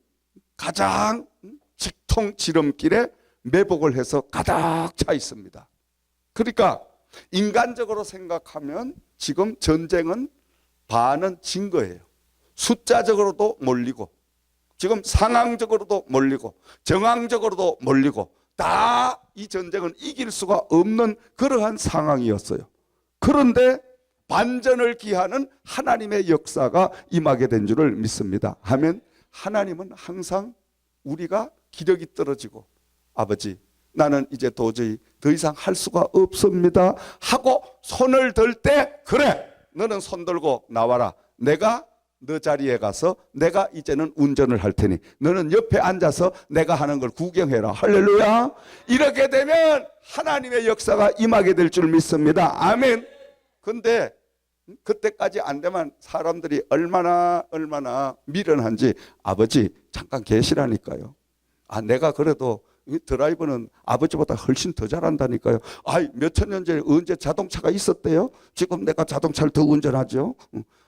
가장 직통 지름길에 매복을 해서 가득 차 있습니다. 그러니까 인간적으로 생각하면 지금 전쟁은 반은 진 거예요. 숫자적으로도 몰리고 지금 상황적으로도 몰리고 정황적으로도 몰리고 다 이 전쟁은 이길 수가 없는 그러한 상황이었어요. 그런데 반전을 기하는 하나님의 역사가 임하게 된 줄을 믿습니다. 하면 하나님은 항상 우리가 기력이 떨어지고 아버지 나는 이제 도저히 더 이상 할 수가 없습니다 하고 손을 들 때 그래 너는 손 들고 나와라. 내가 너 자리에 가서 내가 이제는 운전을 할 테니 너는 옆에 앉아서 내가 하는 걸 구경해라. 할렐루야. 이렇게 되면 하나님의 역사가 임하게 될 줄 믿습니다. 아멘. 근데 그때까지 안 되면 사람들이 얼마나 미련한지 아버지 잠깐 계시라니까요. 아 내가 그래도 드라이버는 아버지보다 훨씬 더 잘한다니까요. 아이 몇천 년 전에 언제 자동차가 있었대요? 지금 내가 자동차를 더 운전하죠.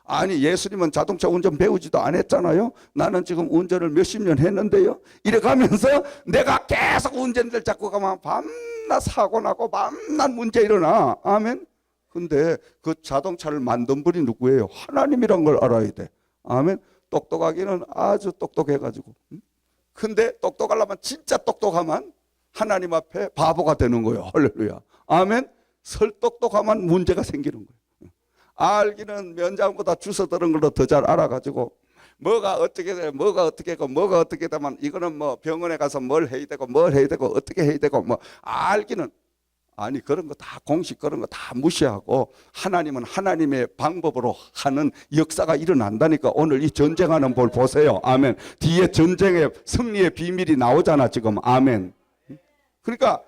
아니 예수님은 자동차 운전 배우지도 않았잖아요. 나는 지금 운전을 몇십 년 했는데요. 이래 가면서 내가 계속 운전들 잡고 가면 밤낮 사고 나고 밤낮 문제 일어나. 아멘. 근데 그 자동차를 만든 분이 누구예요? 하나님이란 걸 알아야 돼. 아멘. 똑똑하기는 아주 똑똑해가지고. 근데 똑똑하려면 진짜 똑똑하면 하나님 앞에 바보가 되는 거예요. 할렐루야. 아멘. 설똑똑하면 문제가 생기는 거예요. 알기는 면장보다 주워 들은 걸로 더 잘 알아가지고 뭐가 어떻게 돼, 뭐가 어떻게 되고 뭐가 어떻게 되면 이거는 뭐 병원에 가서 뭘 해야 되고 뭘 해야 되고 어떻게 해야 되고 뭐 알기는 아니 그런 거 다 공식 그런 거 다 무시하고 하나님은 하나님의 방법으로 하는 역사가 일어난다니까. 오늘 이 전쟁하는 볼 보세요. 아멘. 뒤에 전쟁의 승리의 비밀이 나오잖아 지금. 아멘. 그러니까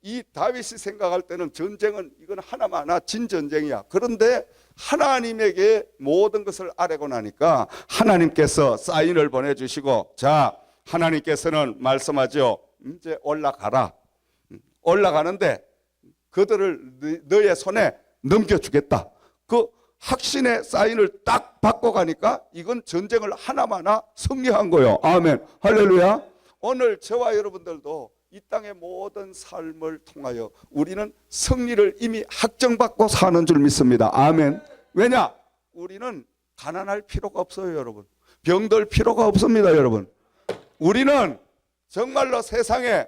이 다윗이 생각할 때는 전쟁은 이건 하나만 하나 진 전쟁이야. 그런데 하나님에게 모든 것을 아뢰고 나니까 하나님께서 사인을 보내주시고 자 하나님께서는 말씀하죠. 이제 올라가라. 올라가는데 그들을 너의 손에 넘겨주겠다. 그 확신의 사인을 딱 받고 가니까 이건 전쟁을 하나마나 승리한 거예요. 아멘. 할렐루야. 오늘 저와 여러분들도 이 땅의 모든 삶을 통하여 우리는 승리를 이미 확정받고 사는 줄 믿습니다. 아멘. 왜냐? 우리는 가난할 필요가 없어요, 여러분. 병들 필요가 없습니다, 여러분. 우리는 정말로 세상에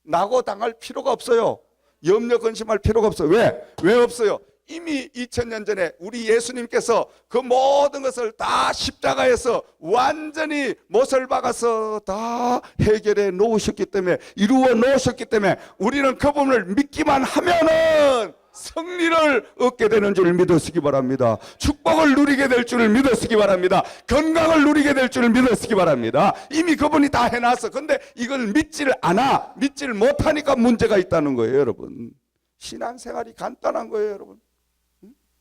낙오 당할 필요가 없어요. 염려 근심할 필요가 없어요. 왜 없어요? 이미 2000년 전에 우리 예수님께서 그 모든 것을 다 십자가에서 완전히 못을 박아서 다 해결해 놓으셨기 때문에, 이루어 놓으셨기 때문에 우리는 그분을 믿기만 하면은 승리를 얻게 되는 줄 믿으시기 바랍니다. 축복을 누리게 될 줄 믿으시기 바랍니다. 건강을 누리게 될 줄 믿으시기 바랍니다. 이미 그분이 다 해놨어. 근데 이걸 믿지를 않아, 믿지를 못하니까 문제가 있다는 거예요, 여러분. 신앙생활이 간단한 거예요, 여러분.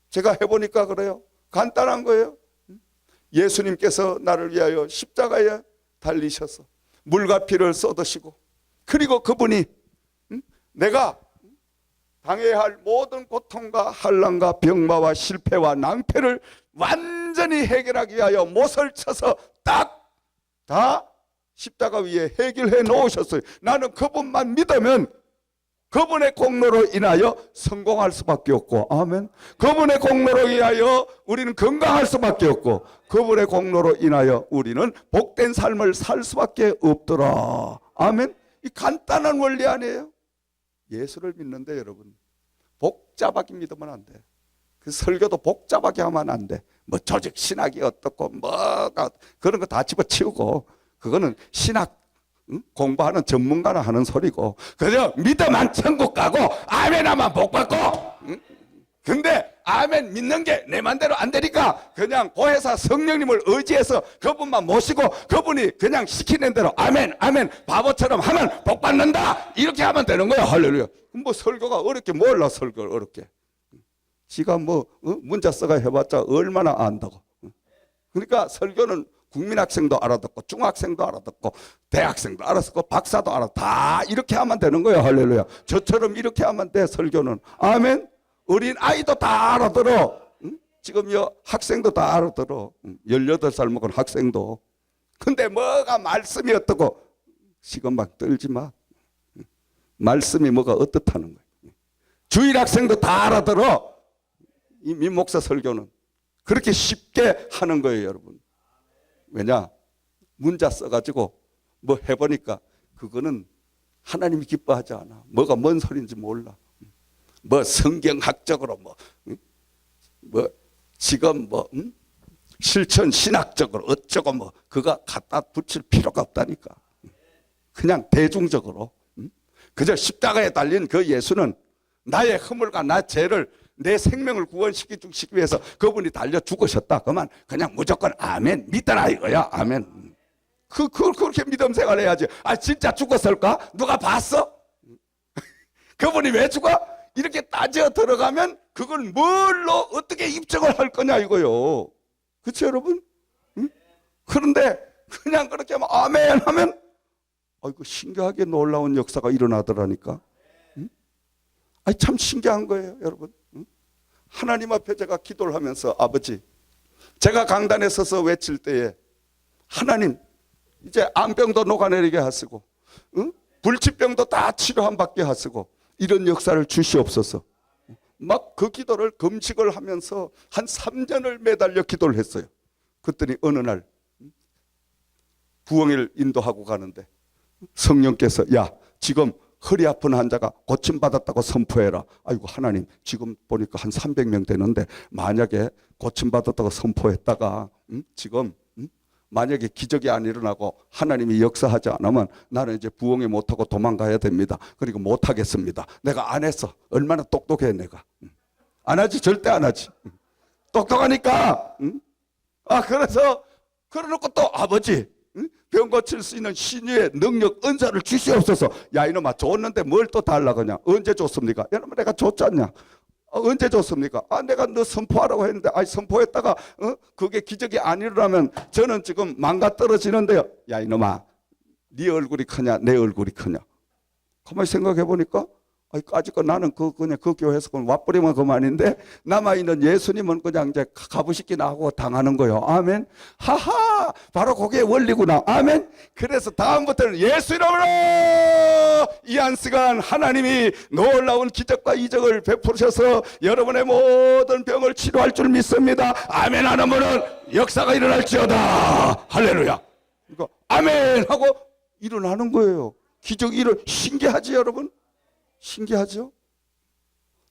제가 해보니까 그래요. 간단한 거예요. 예수님께서 나를 위하여 십자가에 달리셔서 물과 피를 쏟으시고, 그리고 그분이 내가 당해야 할 모든 고통과 환난과 병마와 실패와 낭패를 완전히 해결하기 위하여 못을 쳐서 딱 다 십자가 위에 해결해 놓으셨어요. 나는 그분만 믿으면 그분의 공로로 인하여 성공할 수밖에 없고, 아멘. 그분의 공로로 인하여 우리는 건강할 수밖에 없고, 그분의 공로로 인하여 우리는 복된 삶을 살 수밖에 없더라. 아멘. 이 간단한 원리 아니에요? 예수를 믿는데 여러분, 복잡하게 믿으면 안 돼. 그 설교도 복잡하게 하면 안 돼. 뭐 조직 신학이 어떻고 뭐가 그런 거 다 집어치우고, 그거는 신학 공부하는 전문가나 하는 소리고, 그저 믿어만 천국 가고 아멘 하면 복 받고. 근데 아멘 믿는 게 내 맘대로 안 되니까 그냥 보혜사 성령님을 의지해서 그분만 모시고 그분이 그냥 시키는 대로 아멘 아멘 바보처럼 하면 복 받는다, 이렇게 하면 되는 거야. 할렐루야. 뭐 설교가 어렵게 몰라. 설교를 어렵게 지가 뭐 문자 써가 해봤자 얼마나 안다고. 그러니까 설교는 국민학생도 알아듣고 중학생도 알아듣고 대학생도 알아듣고 박사도 알아, 다 이렇게 하면 되는 거예요. 할렐루야. 저처럼 이렇게 하면 돼. 설교는. 아멘. 어린 아이도 다 알아들어. 지금 학생도 다 알아들어. 18살 먹은 학생도. 근데 뭐가 말씀이 어떻고 지금 막 떨지 마. 말씀이 뭐가 어떻다는 거예요. 주일 학생도 다 알아들어. 이 민목사 설교는 그렇게 쉽게 하는 거예요, 여러분. 왜냐? 문자 써가지고 뭐 해보니까 그거는 하나님이 기뻐하지 않아. 뭐가 뭔 소리인지 몰라. 뭐 성경학적으로 뭐 지금 실천 신학적으로 어쩌고 뭐 그거 갖다 붙일 필요가 없다니까. 그냥 대중적으로 그저 십자가에 달린 그 예수는 나의 허물과 나 죄를, 내 생명을 구원시키기 위해서 그분이 달려 죽으셨다. 그냥 무조건 아멘 믿어라 이거야. 아멘. 그렇게 믿음 생활 해야지. 아 진짜 죽었을까? 누가 봤어? 그분이 왜 죽어? 이렇게 따져 들어가면 그걸 뭘로 어떻게 입증을 할 거냐 이거요. 그렇죠 여러분? 응? 그런데 그냥 그렇게 하면 아멘 하면 아이고 신기하게 놀라운 역사가 일어나더라니까. 응? 아니 참 신기한 거예요 여러분. 응? 하나님 앞에 제가 기도를 하면서 아버지, 제가 강단에 서서 외칠 때에 하나님 이제 암병도 녹아내리게 하시고 불치병도 다 치료 한 받게 하시고 이런 역사를 주시옵소서. 막 그 기도를 금식을 하면서 한 3년을 매달려 기도를 했어요. 그랬더니 어느 날 부흥회를 인도하고 가는데 성령께서 야 지금 허리 아픈 환자가 고침받았다고 선포해라. 아이고 하나님 지금 보니까 한 300명 되는데 만약에 고침받았다고 선포했다가 지금 만약에 기적이 안 일어나고 하나님이 역사하지 않으면 나는 이제 부흥회 못하고 도망가야 됩니다. 그리고 못하겠습니다. 내가 안 했어. 얼마나 똑똑해 내가. 안 하지. 절대 안 하지. 똑똑하니까. 그래서 그러놓고 또 아버지 병 고칠 수 있는 신유의 능력 은사를 주시옵소서. 야 이놈아 줬는데 뭘 또 달라고 하냐. 언제 줬습니까? 이놈아 내가 줬잖냐. 언제 줬습니까? 내가 너 선포하라고 했는데 선포했다가 그게 기적이 안 일어나면 저는 지금 망가 떨어지는데요. 야 이놈아 네 얼굴이 크냐 내 얼굴이 크냐. 가만히 생각해 보니까 아직까 나는 그냥 그 교회에서 와버리면 그만인데 남아있는 예수님은 그냥 이제 가부식기나 하고 당하는 거예요. 아멘. 하하, 바로 그게 원리구나. 아멘. 그래서 다음부터는 예수 이름으로 이 한 시간 하나님이 놀라운 기적과 이적을 베푸셔서 여러분의 모든 병을 치료할 줄 믿습니다. 아멘 하는 분은 역사가 일어날지어다. 할렐루야. 그러니까 아멘 하고 일어나는 거예요. 기적이 신기하지 여러분? 신기하죠?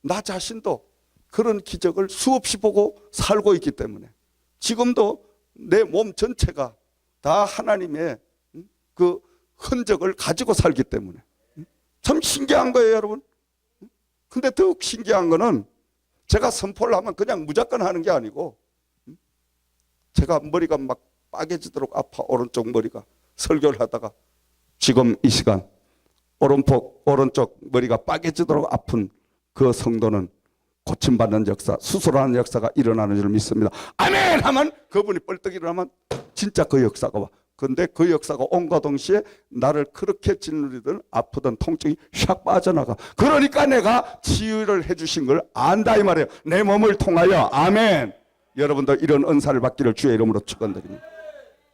나 자신도 그런 기적을 수없이 보고 살고 있기 때문에 지금도 내 몸 전체가 다 하나님의 그 흔적을 가지고 살기 때문에 참 신기한 거예요 여러분. 근데 더욱 신기한 거는 제가 선포를 하면 그냥 무조건 하는 게 아니고 제가 머리가 막 빠개지도록 아파. 오른쪽 머리가 설교를 하다가 지금 이 시간 오른쪽 머리가 빠개지도록 아픈 그 성도는 고침받는 역사, 수술하는 역사가 일어나는 줄 믿습니다. 아멘 하면 그분이 뻘떡 일어나면 진짜 그 역사가 와. 근데 그 역사가 온과 동시에 나를 그렇게 짓누리던 아프던 통증이 샥 빠져나가. 그러니까 내가 치유를 해주신 걸 안다 이 말이에요. 내 몸을 통하여. 아멘. 여러분도 이런 은사를 받기를 주의 이름으로 축원드립니다.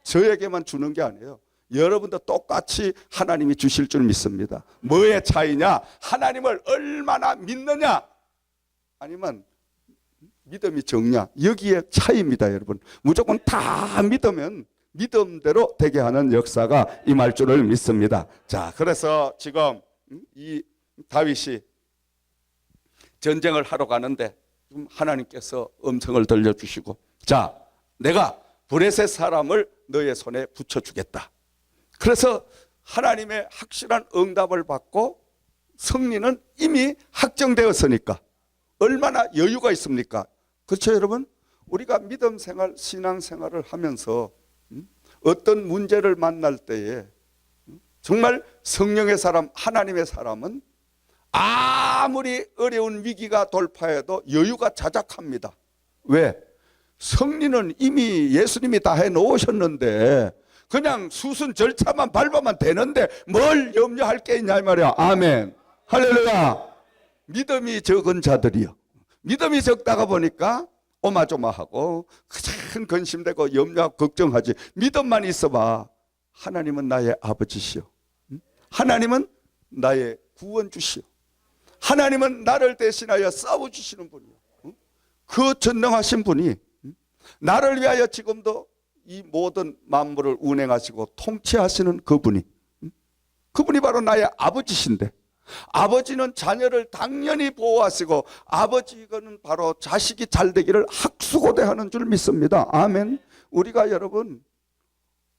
저에게만 주는 게 아니에요. 여러분도 똑같이 하나님이 주실 줄 믿습니다. 뭐의 차이냐? 하나님을 얼마나 믿느냐? 아니면 믿음이 적냐? 여기에 차이입니다 여러분. 무조건 다 믿으면 믿음대로 되게 하는 역사가 임할 줄을 믿습니다. 자, 그래서 지금 이 다윗이 전쟁을 하러 가는데 하나님께서 음성을 들려주시고, 자, 내가 브레셋 사람을 너의 손에 붙여주겠다. 그래서 하나님의 확실한 응답을 받고 승리는 이미 확정되었으니까 얼마나 여유가 있습니까? 그렇죠 여러분? 우리가 믿음 생활, 신앙 생활을 하면서 어떤 문제를 만날 때에 정말 성령의 사람, 하나님의 사람은 아무리 어려운 위기가 돌파해도 여유가 자작합니다. 왜? 승리는 이미 예수님이 다 해놓으셨는데 그냥 수순 절차만 밟으면 되는데 뭘 염려할 게 있냐 이 말이야. 아멘. 할렐루야. 믿음이 적은 자들이요. 믿음이 적다가 보니까 오마조마하고 큰 근심되고 염려하고 걱정하지. 믿음만 있어봐. 하나님은 나의 아버지시오. 하나님은 나의 구원주시오. 하나님은 나를 대신하여 싸워주시는 분이요. 그 전능하신 분이 나를 위하여 지금도 이 모든 만물을 운행하시고 통치하시는 그분이 바로 나의 아버지신데, 아버지는 자녀를 당연히 보호하시고 아버지는 바로 자식이 잘 되기를 학수고대하는 줄 믿습니다. 아멘. 우리가 여러분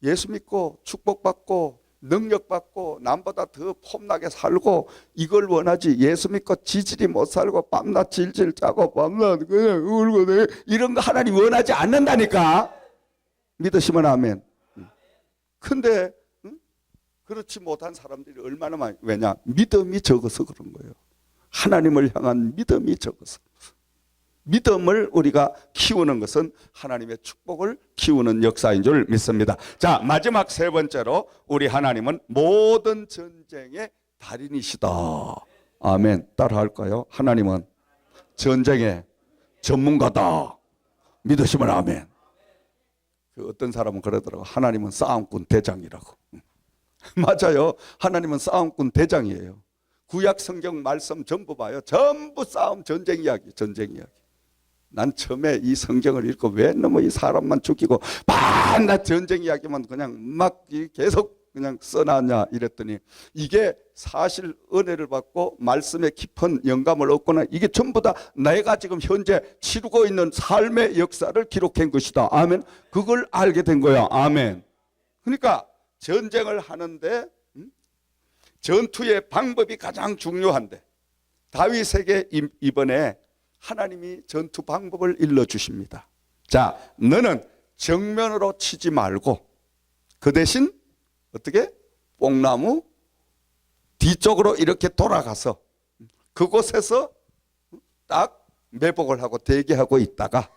예수 믿고 축복받고 능력받고 남보다 더 폼나게 살고 이걸 원하지, 예수 믿고 지질이 못 살고 밤낮 질질 짜고 밤낮 그냥 울고 이런 거 하나님 원하지 않는다니까. 믿으시면 아멘. 근데 그렇지 못한 사람들이 얼마나 많이, 왜냐? 믿음이 적어서 그런 거예요. 하나님을 향한 믿음이 적어서. 믿음을 우리가 키우는 것은 하나님의 축복을 키우는 역사인 줄 믿습니다. 자, 마지막 세 번째로 우리 하나님은 모든 전쟁의 달인이시다. 아멘. 따라 할까요? 하나님은 전쟁의 전문가다. 믿으시면 아멘. 그 어떤 사람은 그러더라고. 하나님은 싸움꾼 대장이라고. 맞아요. 하나님은 싸움꾼 대장이에요. 구약 성경 말씀 전부 봐요. 전부 싸움, 전쟁 이야기, 전쟁 이야기. 난 처음에 이 성경을 읽고 왜 너무 이 사람만 죽이고 밤낮 전쟁 이야기만 그냥 막 계속 그냥 써놨냐 이랬더니 이게 사실 은혜를 받고 말씀에 깊은 영감을 얻거나 이게 전부 다 내가 지금 현재 치르고 있는 삶의 역사를 기록한 것이다. 아멘. 그걸 알게 된 거야. 아멘. 그러니까 전쟁을 하는데 전투의 방법이 가장 중요한데 다윗에게 이번에 하나님이 전투 방법을 일러주십니다. 자, 너는 정면으로 치지 말고 그 대신 어떻게? 뽕나무 뒤쪽으로 이렇게 돌아가서 그곳에서 딱 매복을 하고 대기하고 있다가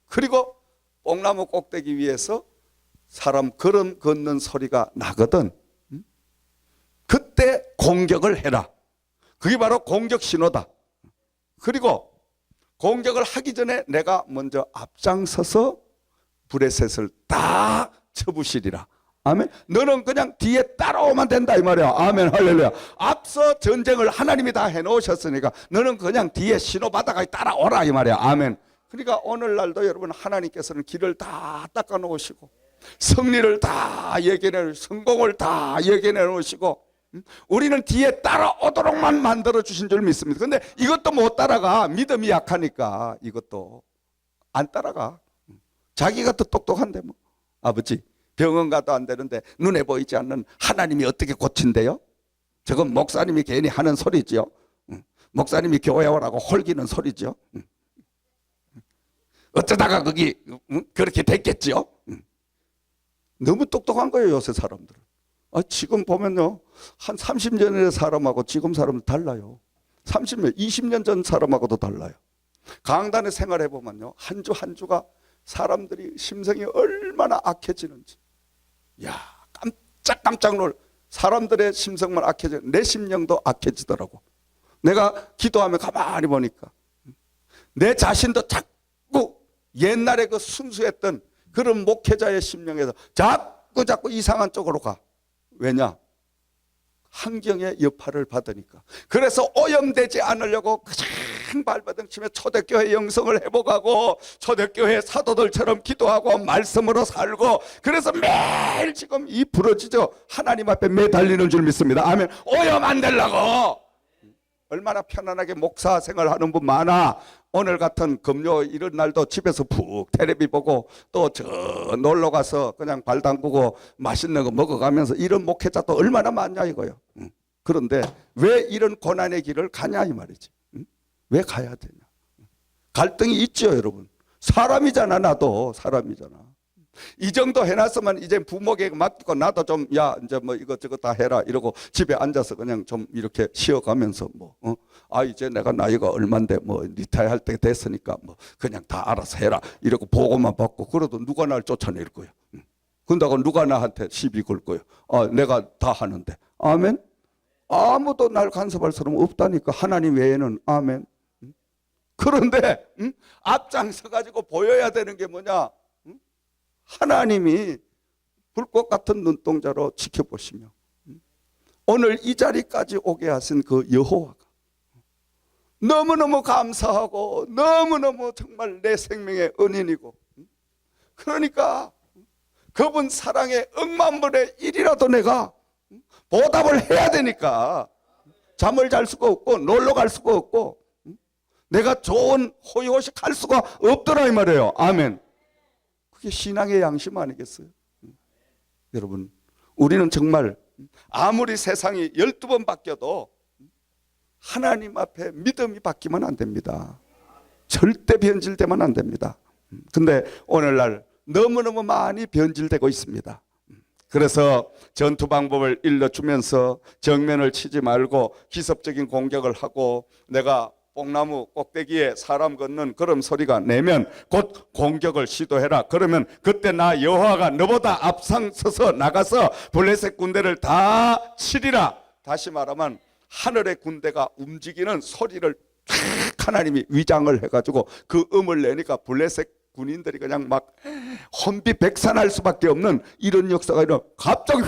그리고 뽕나무 꼭대기 위에서 사람 걸음 걷는 소리가 나거든. 그때 공격을 해라. 그게 바로 공격 신호다. 그리고 공격을 하기 전에 내가 먼저 앞장서서 브레셋을 딱 쳐부시리라. 아멘. 너는 그냥 뒤에 따라오면 된다 이 말이야. 아멘. 할렐루야. 앞서 전쟁을 하나님이 다 해놓으셨으니까 너는 그냥 뒤에 신호 받아가 따라오라 이 말이야. 아멘. 그러니까 오늘날도 여러분 하나님께서는 길을 다 닦아 놓으시고 승리를 다 예견해 놓으시고 성공을 다 예견해 놓으시고 우리는 뒤에 따라오도록만 만들어 주신 줄 믿습니다. 근데 이것도 못 따라가. 믿음이 약하니까 이것도 안 따라가. 자기가 더 똑똑한데 뭐. 아버지 병원 가도 안 되는데 눈에 보이지 않는 하나님이 어떻게 고친대요? 저건 목사님이 괜히 하는 소리지요. 목사님이 교회 오라고 홀기는 소리죠. 어쩌다가 거기 그렇게 됐겠지요. 너무 똑똑한 거예요 요새 사람들은. 지금 보면요 한 30년 전의 사람하고 지금 사람은 달라요. 30년, 20년 전 사람하고도 달라요. 강단에 생활해 보면요 한 주 한 주가 사람들이 심성이 얼마나 악해지는지. 야 깜짝 놀. 사람들의 심성만 악해져 내 심령도 악해지더라고. 내가 기도하며 가만히 보니까 내 자신도 자꾸 옛날에 그 순수했던 그런 목회자의 심령에서 자꾸 이상한 쪽으로 가. 왜냐? 환경의 여파를 받으니까. 그래서 오염되지 않으려고 그냥 발버둥치며 초대교회 영성을 회복하고 초대교회 사도들처럼 기도하고 말씀으로 살고 그래서 매일 지금 이 부러지죠. 하나님 앞에 매달리는 줄 믿습니다. 아멘. 오염 안 되려고. 얼마나 편안하게 목사 생활하는 분 많아. 오늘 같은 금요 이런 날도 집에서 푹 텔레비 보고 또 저 놀러 가서 그냥 발 담그고 맛있는 거 먹어가면서 이런 목회자도 얼마나 많냐 이거요. 그런데 왜 이런 고난의 길을 가냐 이 말이지. 왜 가야 되냐. 갈등이 있죠 여러분. 사람이잖아. 나도 사람이잖아. 이 정도 해놨으면 이제 부모에게 맡기고 나도 좀 야 이제 뭐 이것저것 다 해라 이러고 집에 앉아서 그냥 좀 이렇게 쉬어가면서 뭐 이제 내가 나이가 얼만데 뭐 리타이어 할 때 됐으니까 뭐 그냥 다 알아서 해라 이러고 보고만 받고 그래도 누가 날 쫓아낼 거야. 근다고 누가 나한테 시비 걸 거야. 내가 다 하는데. 아멘. 아무도 날 간섭할 사람 없다니까 하나님 외에는. 아멘. 그런데 앞장서 가지고 보여야 되는 게 뭐냐. 하나님이 불꽃 같은 눈동자로 지켜보시며 오늘 이 자리까지 오게 하신 그 여호와가 너무너무 감사하고 너무너무 정말 내 생명의 은인이고 그러니까 그분 사랑의 억만분의 1이라도 내가 보답을 해야 되니까 잠을 잘 수가 없고 놀러 갈 수가 없고 내가 좋은 호의호식 할 수가 없더라 이 말이에요. 아멘. 그게 신앙의 양심 아니겠어요? 여러분 우리는 정말 아무리 세상이 12번 바뀌어도 하나님 앞에 믿음이 바뀌면 안 됩니다. 절대 변질되면 안 됩니다. 근데 오늘날 너무너무 많이 변질되고 있습니다. 그래서 전투 방법을 일러주면서 정면을 치지 말고 기습적인 공격을 하고 내가 뽕나무 꼭대기에 사람 걷는 그런 소리가 내면 곧 공격을 시도해라. 그러면 그때 나 여호와가 너보다 앞장서서 나가서 블레셋 군대를 다 치리라. 다시 말하면 하늘의 군대가 움직이는 소리를 탁 하나님이 위장을 해가지고 그 음을 내니까 블레셋 군인들이 그냥 막 혼비백산할 수밖에 없는 이런 역사가 일어나. 갑자기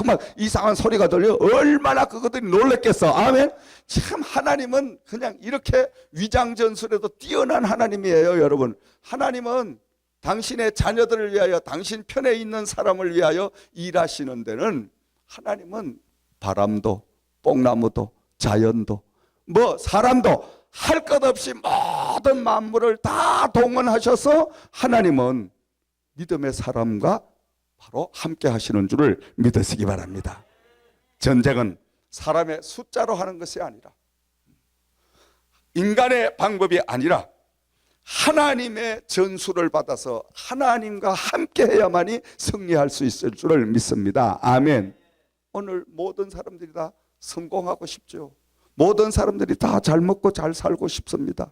막 이상한 소리가 들려. 얼마나 그것들이 놀랬겠어. 아멘. 참 하나님은 그냥 이렇게 위장전술에도 뛰어난 하나님이에요 여러분. 하나님은 당신의 자녀들을 위하여 당신 편에 있는 사람을 위하여 일하시는 데는 하나님은 바람도 뽕나무도 자연도 뭐 사람도 할 것 없이 모든 만물을 다 동원하셔서 하나님은 믿음의 사람과 바로 함께 하시는 줄을 믿으시기 바랍니다. 전쟁은 사람의 숫자로 하는 것이 아니라 인간의 방법이 아니라 하나님의 전수를 받아서 하나님과 함께 해야만이 승리할 수 있을 줄을 믿습니다. 아멘. 오늘 모든 사람들이 다 성공하고 싶죠. 모든 사람들이 다 잘 먹고 잘 살고 싶습니다.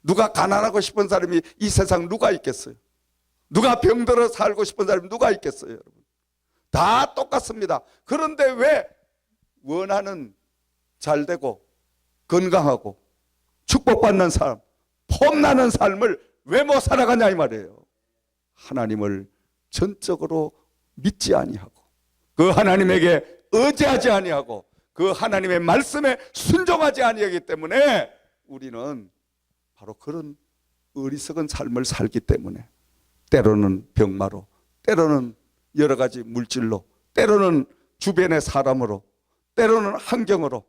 누가 가난하고 싶은 사람이 이 세상 누가 있겠어요? 누가 병들어 살고 싶은 사람이 누가 있겠어요? 여러분 다 똑같습니다. 그런데 왜 원하는 잘되고 건강하고 축복받는 삶, 폼나는 삶을 왜 못 살아가냐 이 말이에요. 하나님을 전적으로 믿지 아니하고 그 하나님에게 의지하지 아니하고 그 하나님의 말씀에 순종하지 아니하기 때문에 우리는 바로 그런 어리석은 삶을 살기 때문에 때로는 병마로, 때로는 여러 가지 물질로, 때로는 주변의 사람으로, 때로는 환경으로,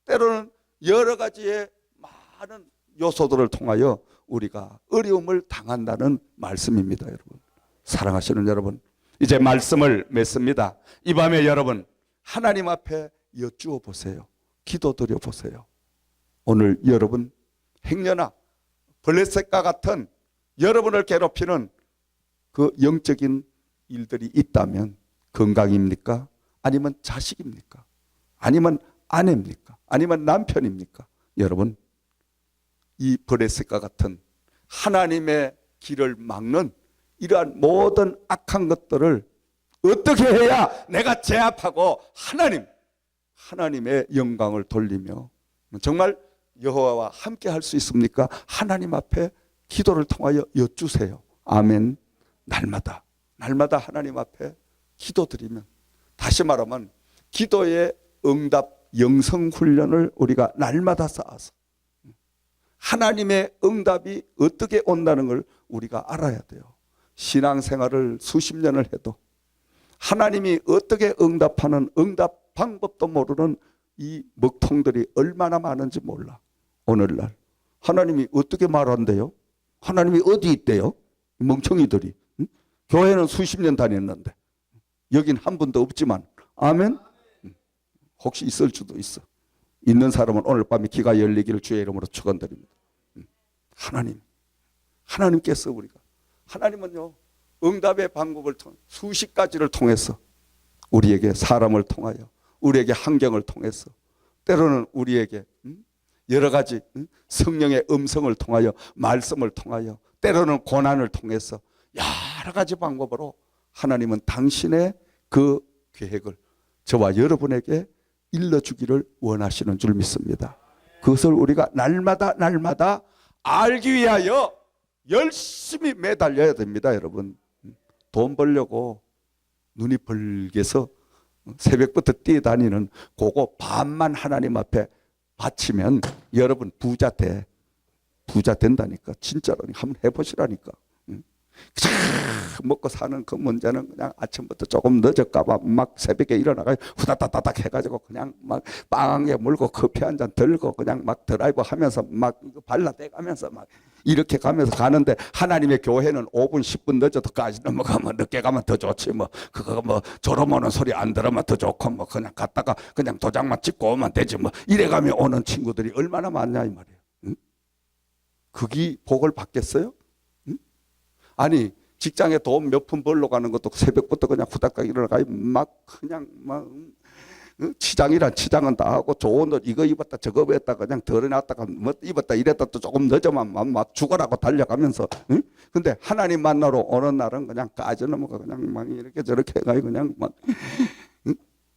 때로는 여러 가지의 많은 요소들을 통하여 우리가 어려움을 당한다는 말씀입니다. 여러분, 사랑하시는 여러분, 이제 말씀을 맺습니다. 이 밤에 여러분 하나님 앞에 여쭈어 보세요. 기도드려 보세요. 오늘 여러분 행여나 블레셋과 같은 여러분을 괴롭히는 그 영적인 일들이 있다면 건강입니까? 아니면 자식입니까? 아니면 아내입니까? 아니면 남편입니까? 여러분, 이 블레셋과 같은 하나님의 길을 막는 이러한 모든 악한 것들을 어떻게 해야 내가 제압하고 하나님의 영광을 돌리며 정말 여호와와 함께 할 수 있습니까? 하나님 앞에 기도를 통하여 여쭈세요. 아멘. 날마다 하나님 앞에 기도드리면, 다시 말하면 기도의 응답 영성 훈련을 우리가 날마다 쌓아서 하나님의 응답이 어떻게 온다는 걸 우리가 알아야 돼요. 신앙생활을 수십 년을 해도 하나님이 어떻게 응답하는 응답 방법도 모르는 이 먹통들이 얼마나 많은지 몰라. 오늘날 하나님이 어떻게 말한대요? 하나님이 어디 있대요? 멍청이들이. 응? 교회는 수십 년 다녔는데 여긴 한 분도 없지만, 아멘. 혹시 있을 수도 있어. 있는 사람은 오늘 밤에 귀가 열리기를 주의 이름으로 축원드립니다. 하나님께서 우리가, 하나님은요 응답의 방법을 통해 수십 가지를 통해서 우리에게, 사람을 통하여, 우리에게 환경을 통해서, 때로는 우리에게 여러 가지 성령의 음성을 통하여, 말씀을 통하여, 때로는 고난을 통해서 여러 가지 방법으로 하나님은 당신의 그 계획을 저와 여러분에게 일러주기를 원하시는 줄 믿습니다. 그것을 우리가 날마다 알기 위하여 열심히 매달려야 됩니다. 여러분, 돈 벌려고 눈이 벌게서 새벽부터 뛰어다니는 그거 반만 하나님 앞에 바치면 여러분 부자 된다니까. 진짜로 한번 해보시라니까. 먹고 사는 그 문제는 그냥 아침부터 조금 늦을까봐 막 새벽에 일어나가지고 후다다다닥 해가지고 그냥 막 빵에 물고 커피 한 잔 들고 그냥 막 드라이브 하면서 막 발라대가면서 막 이렇게 가면서 가는데, 하나님의 교회는 5분 10분 늦어도까지 넘어가면 늦게 가면 더 좋지, 뭐 그거 뭐 졸음 오는 소리 안 들으면 더 좋고, 뭐 그냥 갔다가 그냥 도장만 찍고 오면 되지, 뭐 이래가며 오는 친구들이 얼마나 많냐 이 말이에요. 응? 그게 복을 받겠어요? 아니 직장에 돈 몇 푼 벌러 가는 것도 새벽부터 그냥 후다닥 일어나가지고 막 그냥 막 치장이란 치장은 다 하고 좋은 옷 이거 입었다 저거 입었다 그냥 덜어놨다가 뭐 입었다 이랬다 또 조금 늦으면 막 죽어라고 달려가면서. 근데 하나님 만나러 오는 날은 그냥 까져넘어가 그냥 막 이렇게 저렇게 해가지고 그냥 막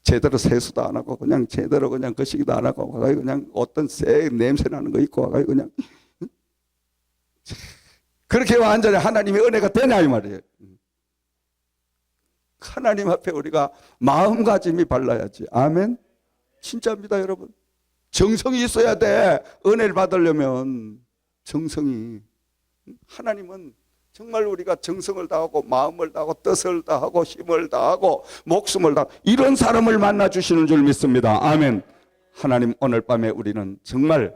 제대로 세수도 안 하고 그냥 제대로 그냥 거시기도 안 하고 그냥 어떤 새 냄새 나는 거 입고 와가지고 그냥 그렇게 완전히 하나님의 은혜가 되냐 이 말이에요. 하나님 앞에 우리가 마음가짐이 발라야지. 아멘. 진짜입니다 여러분. 정성이 있어야 돼. 은혜를 받으려면 정성이. 하나님은 정말 우리가 정성을 다하고 마음을 다하고 뜻을 다하고 힘을 다하고 목숨을 다하고 이런 사람을 만나 주시는 줄 믿습니다. 아멘. 하나님, 오늘 밤에 우리는 정말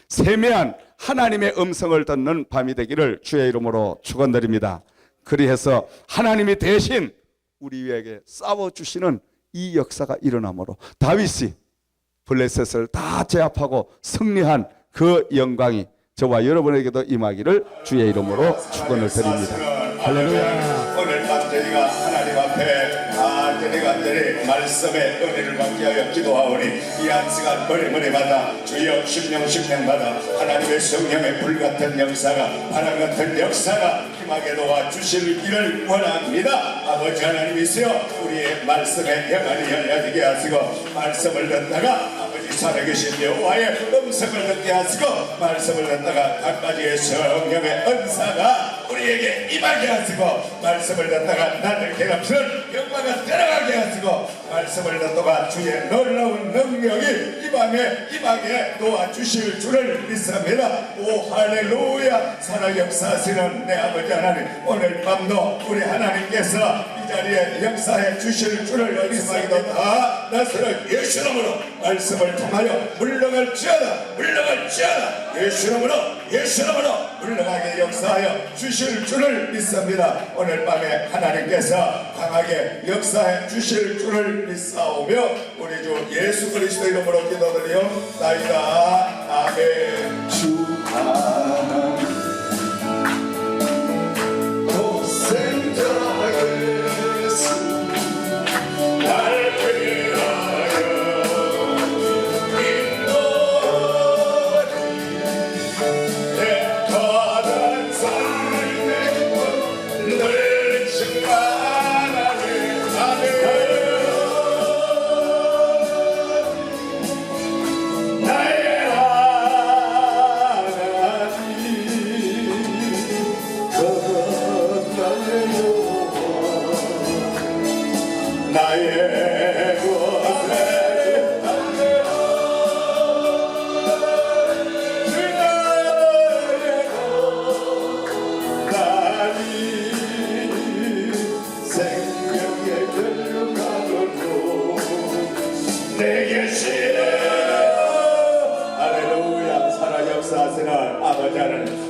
세미한 하나님의 음성을 듣는 밤이 되기를 주의 이름으로 축원드립니다. 그리해서 하나님이 대신 우리에게 싸워주시는 이 역사가 일어나므로 다윗이 블레셋을 다 제압하고 승리한 그 영광이 저와 여러분에게도 임하기를 주의 이름으로 축원을 드립니다. 할렐루야. 오늘 밤 저희가 하나님 앞에 간절히 말씀의 은혜를 받게 하여 기도하오니 이 한 시간 머리마다 주여 심령마다 하나님의 성령의 불같은 역사가, 바람같은 역사가 임하게 도와주시기를 원합니다. 아버지 하나님이시여, 우리의 말씀에 영안이 열려지게 하시고 말씀을 듣다가 아버지 살아계신 여호와의 음성을 듣게 하시고 말씀을 듣다가 각 가지의 성령의 은사가 우리에게 임하게 하시고 말씀을 듣다가 나를 괴롭히는 영광을 들어가게 하시고 말씀을 듣다가 주의 놀라운 능력이 이 밤에 임하게 도와주실 줄을 믿습니다. 오 할렐루야. 살아 역사하시는 내 아버지 하나님, 오늘 밤도 우리 하나님께서 이 자리에 역사해 주실 줄을 믿습니다. 나서는 예수 이름으로 말씀을 통하여 물러갈지어다 예수 이름으로 물러가게 역사하여 주실 줄을 믿습니다. 오늘 밤에 하나님께서 강하게 역사해 주실 줄을 믿사오며 우리 주 예수 그리스도 이름으로 기도드리옵나이다. 아멘. 주 하나님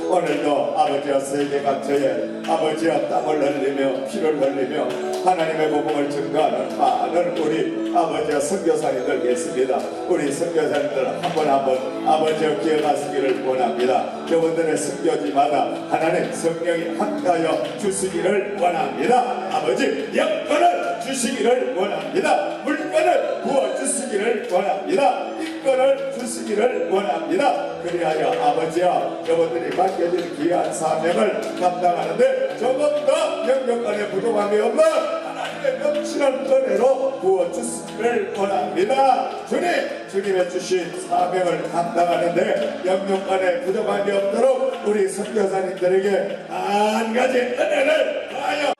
오늘도 아버지와 세계 각처에 아버지와 땀을 흘리며 피를 흘리며 하나님의 복음을 증거하는 많은 우리 아버지와 선교사님들 계십니다. 우리 선교사님들 한 번 한 번 아버지와 기억하시기를 원합니다. 여러분들의 선교지마다 하나님 성령이 함께하여 주시기를 원합니다. 아버지 영권을 주시기를 원합니다. 물건을 부어주시기를 원합니다. 인권을 주시기를 원합니다. 그리하여 아버지와 여러분들이 맡겨진 귀한 사명을 감당하는데 조금 더 영역간에 부족함이 없는 하나님의 넘치는 은혜로 부어주시기를 원합니다. 주님의 주신 사명을 감당하는데 영역간에 부족함이 없도록 우리 선교사님들에게 한 가지 은혜를 더하여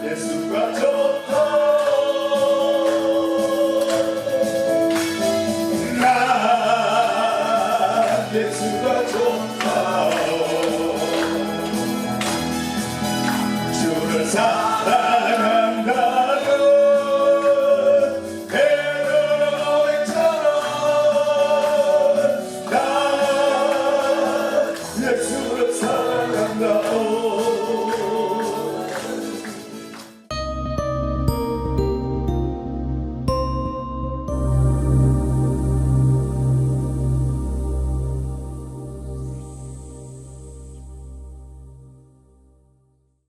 예수가 좋다 예수가 좋다